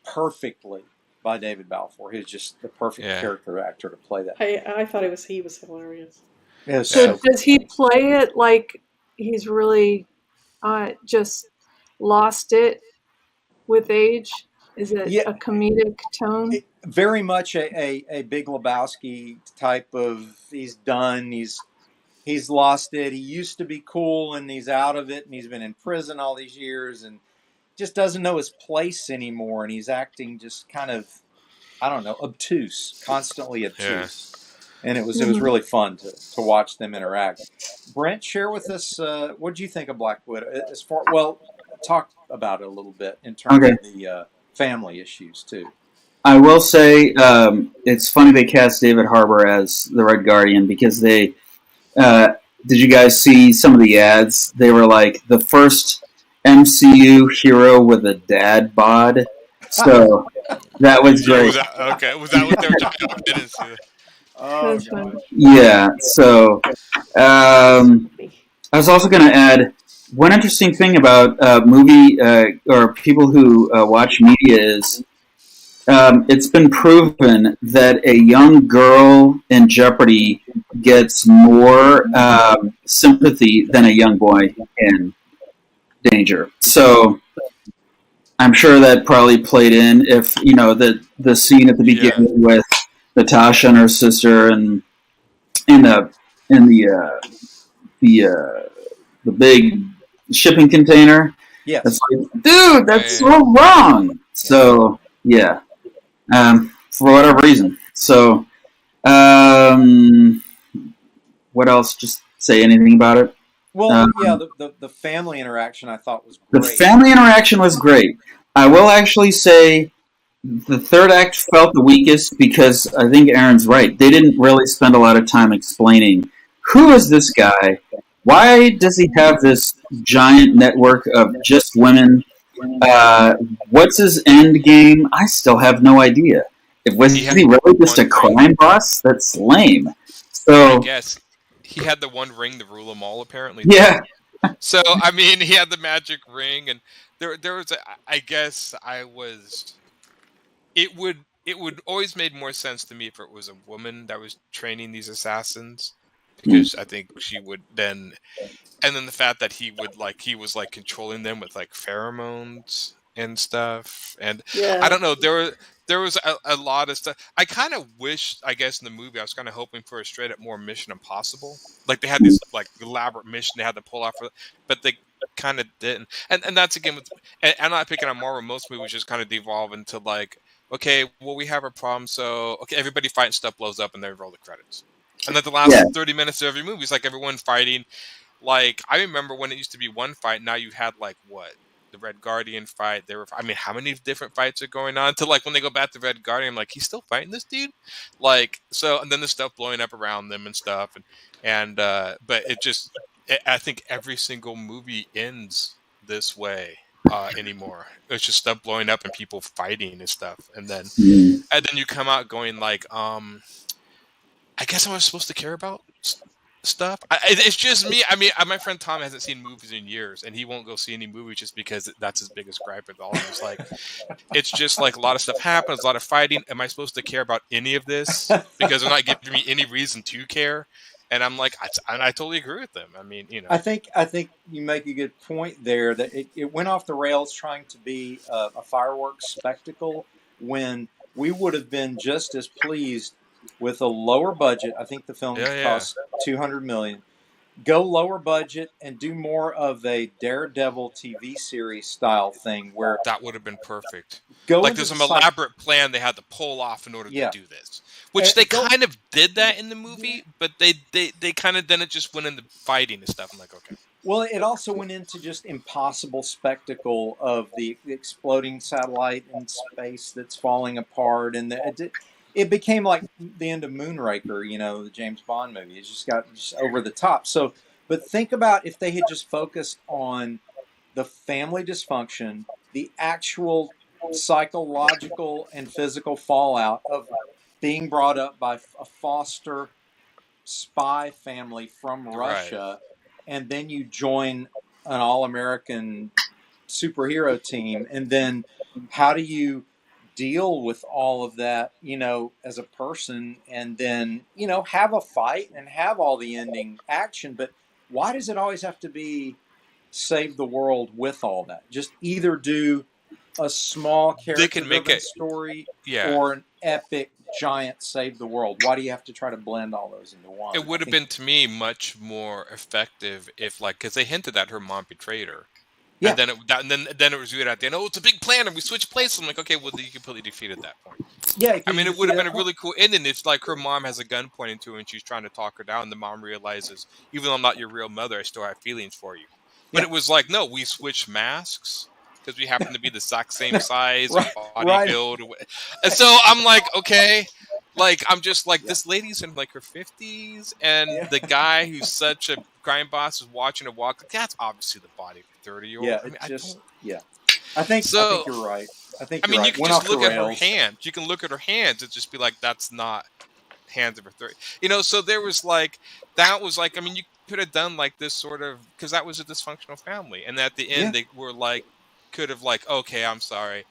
perfectly by David Balfour. He's just the perfect character actor to play that. I thought he was hilarious. So does he play it like he's really just lost it with age? Is it a comedic tone? Very much a Big Lebowski type of, he's done, he's lost it. He used to be cool and he's out of it, and he's been in prison all these years and just doesn't know his place anymore, and he's acting just kind of, I don't know, obtuse, constantly obtuse. And it was really fun to watch them interact. Brent, share with us, what did you think of Black Widow? Talk about it a little bit in terms of the family issues too. I will say it's funny they cast David Harbour as the Red Guardian, because they did you guys see some of the ads? They were like the first MCU hero with a dad bod. So that was great. Was that what they were talking about? I didn't see it. Oh, yeah. So I was also going to add one interesting thing about movie or people who watch media is it's been proven that a young girl in jeopardy gets more sympathy than a young boy in danger. So I'm sure that probably played in. If the scene at the beginning with Natasha and her sister and in the big shipping container. Yes. It's like, dude, that's so wrong. So yeah, for whatever reason. So what else? Just say anything about it. Well, the family interaction I thought was great. The family interaction was great. I will actually say the third act felt the weakest because I think Aaron's right. They didn't really spend a lot of time explaining who is this guy, why does he have this giant network of just women, what's his end game? I still have no idea. Was he really just a crime boss? That's lame. So I guess he had the one ring to rule them all, apparently. Yeah. So I mean, he had the magic ring, and there was. It would always made more sense to me if it was a woman that was training these assassins, because I think she would then, and then the fact that he was controlling them with like pheromones and stuff, and I don't know, there was a lot of stuff. I kind of wish, I guess, in the movie, I was kind of hoping for a straight up more Mission Impossible. Like they had this like elaborate mission they had to pull off, but they kind of didn't. And that's again with, and I'm not picking on Marvel. Most movies just kind of devolve into like, okay, well, we have a problem, so okay, everybody fighting, stuff blows up, and they roll the credits. And then the last 30 minutes of every movie is like everyone fighting. Like I remember when it used to be one fight. Now you had like what? The Red Guardian fight. How many different fights are going on? To like when they go back to Red Guardian, I'm like, he's still fighting this dude. Like so, and then the stuff blowing up around them and stuff, but I think every single movie ends this way anymore. It's just stuff blowing up and people fighting and stuff, and then you come out going like, I guess I was supposed to care about stuff. It's just me. I mean, my friend Tom hasn't seen movies in years, and he won't go see any movies just because that's his biggest gripe with all of it. It's like, it's just like a lot of stuff happens, a lot of fighting. Am I supposed to care about any of this? Because they're not giving me any reason to care. And I'm like, I totally agree with them. I mean, I think you make a good point there that it went off the rails trying to be a fireworks spectacle when we would have been just as pleased with a lower budget. I think the film cost $200 million. Go lower budget and do more of a Daredevil TV series style thing where that would have been perfect. Like there's some elaborate plan they had to pull off in order to do this, which they kind of did that in the movie, but they kind of then it just went into fighting and stuff. I'm like, okay. Well, it also went into just impossible spectacle of the exploding satellite in space that's falling apart, and it became like the end of Moonraker, the James Bond movie. It just got just over the top. So, but think about if they had just focused on the family dysfunction, the actual psychological and physical fallout of being brought up by a foster spy family from Right. Russia, and then you join an all-American superhero team, and then how do you deal with all of that, as a person, and then, have a fight and have all the ending action. But why does it always have to be save the world with all that? Just either do a small They can make character-driven it. story Yeah. or an epic giant save the world. Why do you have to try to blend all those into one? It would have been, to me, much more effective if, like, because they hinted that her mom betrayed her, Yeah. and then it was weird at the end. Oh, it's a big plan, and we switched places. I'm like, okay, well, you completely defeated that point. Yeah, I mean, it would have been a really cool ending. It's like her mom has a gun pointing to her, and she's trying to talk her down. And the mom realizes, even though I'm not your real mother, I still have feelings for you. But Yeah. it was like, no, we switched masks because we happen to be the exact same size Right, and body build. And so I'm like, okay. Like, I'm just like, this lady's in like her 50s, and Yeah. the guy who's such a crime boss is watching her walk. Like, that's obviously the body of a 30-year-old. Yeah, I mean, I think So- you're right. I think I mean, you're you right. can Went just off the look at her rails. hands. You can look at her hands and just be like, that's not hands of a 30. So there was like, that was like, I mean, you could have done like this sort of, because that was a dysfunctional family. And at the end, Yeah. they were like, could have like, okay, I'm sorry.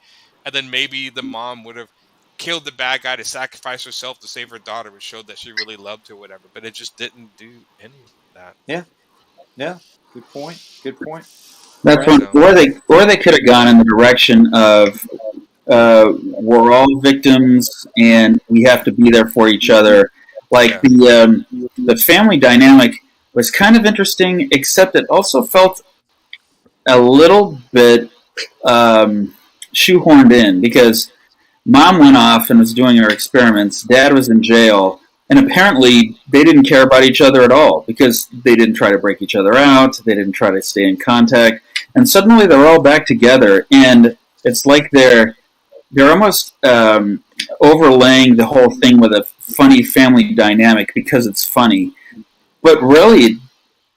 And then maybe the mom would have killed the bad guy to sacrifice herself to save her daughter, which showed that she really loved her, whatever. But it just didn't do any of that. Yeah. Good point. That's Right. one, or they could have gone in the direction of we're all victims and we have to be there for each other. Like the family dynamic was kind of interesting, except it also felt a little bit shoehorned in because mom went off and was doing her experiments. Dad was in jail. And apparently, they didn't care about each other at all because they didn't try to break each other out. They didn't try to stay in contact. And suddenly, they're all back together. And it's like they're almost overlaying the whole thing with a funny family dynamic because it's funny. But really,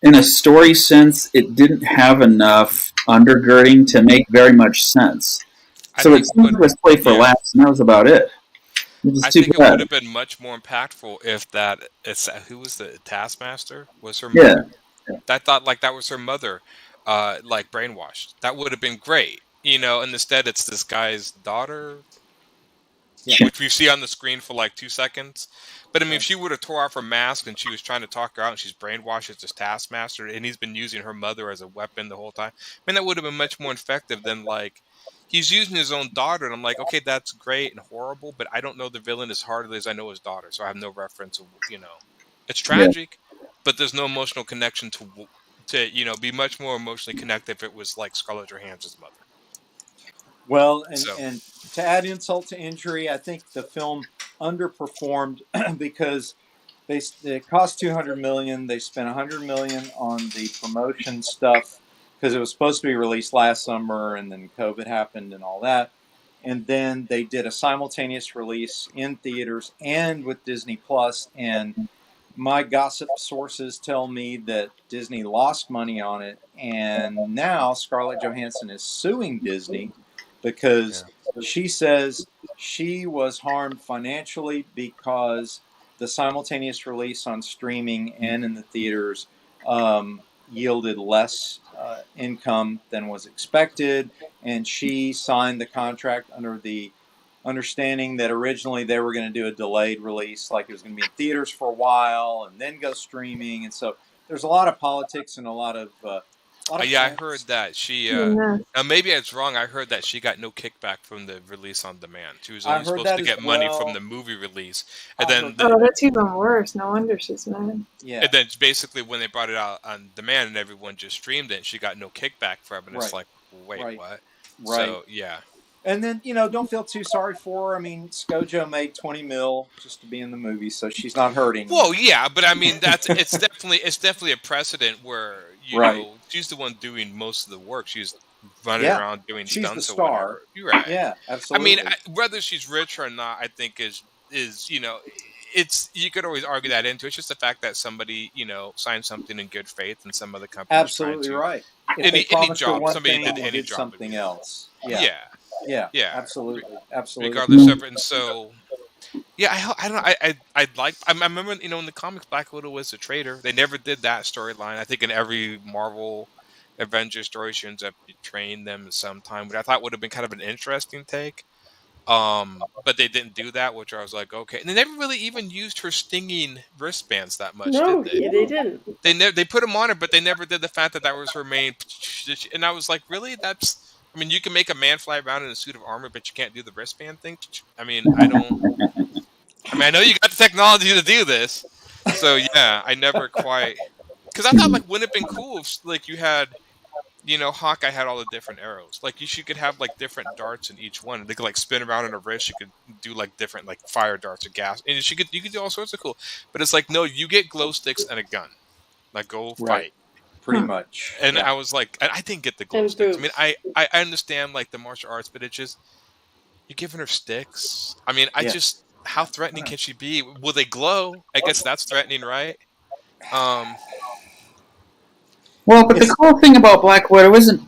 in a story sense, it didn't have enough undergirding to make very much sense. So it seemed it was play for laughs, and that was about it. I think it would have been much more impactful if who was the Taskmaster? Was her mother? Yeah. I thought like that was her mother, like brainwashed. That would have been great, and instead it's this guy's daughter, which we see on the screen for like 2 seconds. But I mean, if she would have tore off her mask and she was trying to talk her out and she's brainwashed as this Taskmaster and he's been using her mother as a weapon the whole time, I mean, that would have been much more effective than like, he's using his own daughter, and I'm like, okay, that's great and horrible, but I don't know the villain as hardly as I know his daughter, so I have no reference. It's tragic, but there's no emotional connection to be much more emotionally connected if it was like Scarlett Johansson's mother. Well, and to add insult to injury, I think the film underperformed because it cost $200 million. They spent $100 million on the promotion stuff, because it was supposed to be released last summer, and then COVID happened and all that. And then they did a simultaneous release in theaters and with Disney Plus. And my gossip sources tell me that Disney lost money on it. And now Scarlett Johansson is suing Disney because she says she was harmed financially because the simultaneous release on streaming and in the theaters yielded less income than was expected, and she signed the contract under the understanding that originally they were going to do a delayed release, like it was going to be in theaters for a while and then go streaming. And so there's a lot of politics and a lot of I heard that she maybe I was wrong. I heard that she got no kickback from the release on demand. She was only supposed to get money from the movie release, and then that's even worse. No wonder she's mad. Yeah, and then basically when they brought it out on demand and everyone just streamed it, she got no kickback from it. And it's like, wait, what? Right. So yeah. And then, don't feel too sorry for her. I mean, ScoJo made 20 mil just to be in the movie, so she's not hurting. Well, yeah, but I mean, it's definitely a precedent where she's the one doing most of the work. She's running around doing she's stunts the or star. whatever. You're right. Yeah, absolutely. I mean, whether she's rich or not, I think is it's you could always argue that into it. It's just the fact that somebody signed something in good faith, and some other company absolutely right. If any job, somebody did any job, something else. Yeah, absolutely. Regardless of it, and so I don't know. I remember in the comics, Black Widow was a traitor. They never did that storyline. I think in every Marvel Avengers story, she ends up betraying them sometime, which I thought would have been kind of an interesting take. But they didn't do that, which I was like, okay. And they never really even used her stinging wristbands that much, No, did they? they didn't. They put them on her, but they never did the fact that was her main. And I was like, really? I mean, you can make a man fly around in a suit of armor, but you can't do the wristband thing. I mean, I know you got the technology to do this. So yeah, I never quite. Because I thought wouldn't it have been cool if you had. Hawkeye had all the different arrows. You could have different darts in each one. They could spin around in a wrist. You could do different fire darts or gas, and you could do all sorts of cool. But it's no, you get glow sticks and a gun. Go fight. Pretty much. And I was I didn't get the glow sticks. I mean, I understand the martial arts, but it's just you're giving her sticks. I mean, how threatening can she be? Will they glow? I guess that's threatening, right? Well, but the cool thing about Black Widow isn't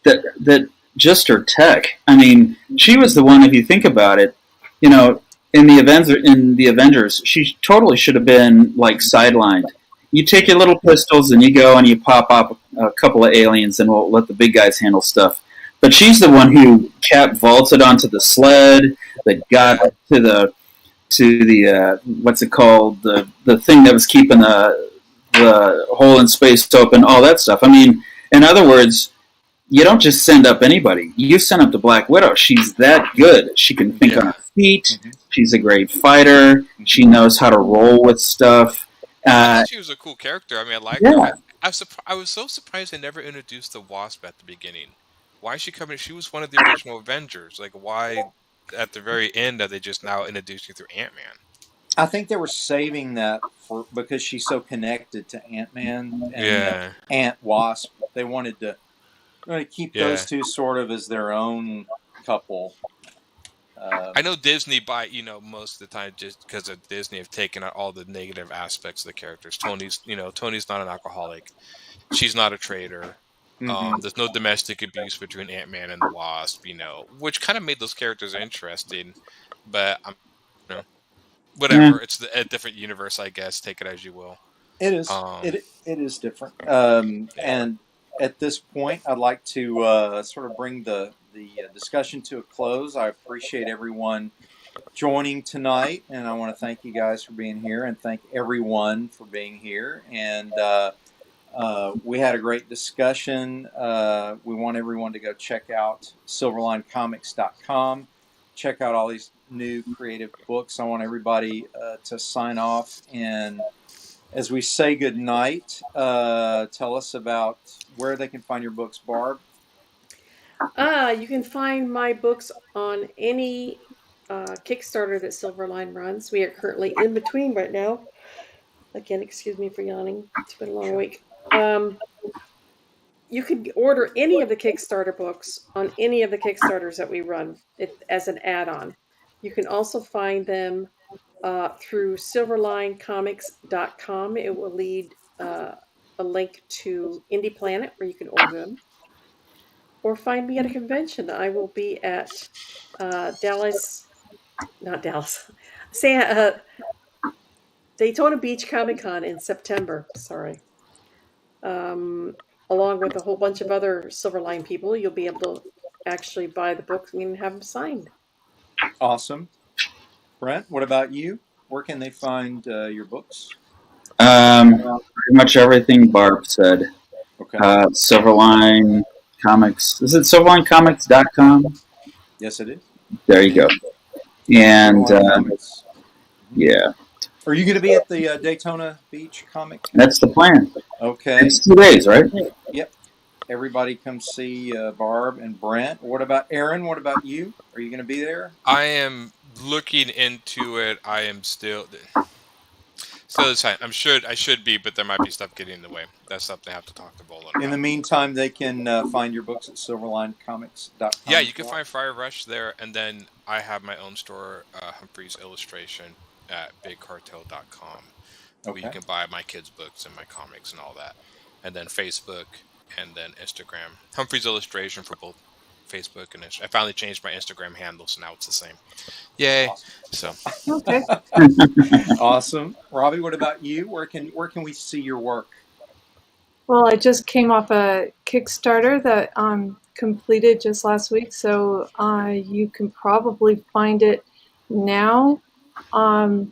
that just her tech. I mean, she was the one. If you think about it, in the Avengers, she totally should have been sidelined. You take your little pistols and you go and you pop up a couple of aliens, and we'll let the big guys handle stuff. But she's the one who vaulted onto the sled that got to the what's it called, the thing that was keeping the hole in space open, all that stuff. I mean, in other words, you don't just send up anybody. You send up the Black Widow. She's that good. She can think on her feet. Mm-hmm. She's a great fighter. She knows how to roll with stuff. I thought she was a cool character. I mean, I liked her. I was so surprised they never introduced the Wasp at the beginning. Why is she coming? She was one of the original Avengers. Why at the very end are they just now introducing through Ant-Man? I think they were saving that because she's so connected to Ant-Man and Ant Wasp. They wanted to keep those two sort of as their own couple. I know Disney, most of the time, just because of Disney, have taken out all the negative aspects of the characters. Tony's not an alcoholic. She's not a traitor. Mm-hmm. There's no domestic abuse between Ant-Man and the Wasp, which kind of made those characters interesting. But whatever. Yeah. It's a different universe, I guess. Take it as you will. It is. It is different. And at this point, I'd like to sort of bring the discussion to a close. I appreciate everyone joining tonight, and I want to thank you guys for being here, and thank everyone for being here. And we had a great discussion. We want everyone to go check out silverlinecomics.com. Check out all these new creative books. I want everybody to sign off, and as we say goodnight, tell us about where they can find your books, Barb. You can find my books on any Kickstarter that Silverline runs. We are currently in between right now. Again, excuse me for yawning. It's been a long week. You can order any of the Kickstarter books on any of the Kickstarters that we run as an add-on. You can also find them through silverlinecomics.com. It will lead a link to Indie Planet where you can order them. Or find me at a convention. I will be at Daytona Beach Comic Con in September. Sorry. Along with a whole bunch of other Silverline people, you'll be able to actually buy the books and have them signed. Awesome. Brent, what about you? Where can they find your books? Pretty much everything Barb said. Okay. Silverline Comics. Is it silverlinecomics.com? Yes, it is. There you go. And yeah. Are you going to be at the Daytona Beach Comic? That's the plan. Okay. It's 2 days, right? Yep. everybody come see Barb and Brent. What about Aaron? What about you? Are you going to be there? I am looking into it. I am still deciding. I should be, but there might be stuff getting in the way. That's something I have to talk to Bolan about. In the meantime, they can find your books at silverlinecomics.com. Yeah, you can find Fire Rush there, and then I have my own store, Humphrey's Illustration, at bigcartel.com. Where you can buy my kids' books and my comics and all that. And then Facebook, and then Instagram. Humphrey's Illustration for both Facebook and Instagram. I finally changed my Instagram handle, so now it's the same. Yay! Awesome. So Okay. Awesome. Robbie, what about you? Where can we see your work? Well, I just came off a Kickstarter that completed just last week, so you can probably find it now on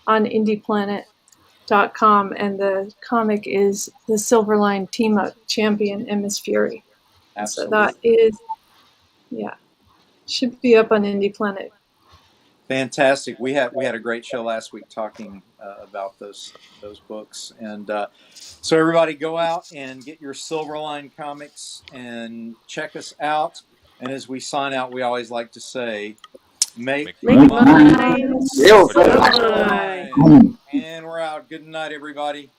indieplanet.com, and the comic is the Silverline Team Up Champion and Miss Fury. Absolutely. So that is, should be up on Indie Planet. Fantastic. We had a great show last week talking about those books, and so everybody go out and get your Silverline comics and check us out. And as we sign out, we always like to say, make mine Silverline. Silverline. And we're out. Good night, everybody.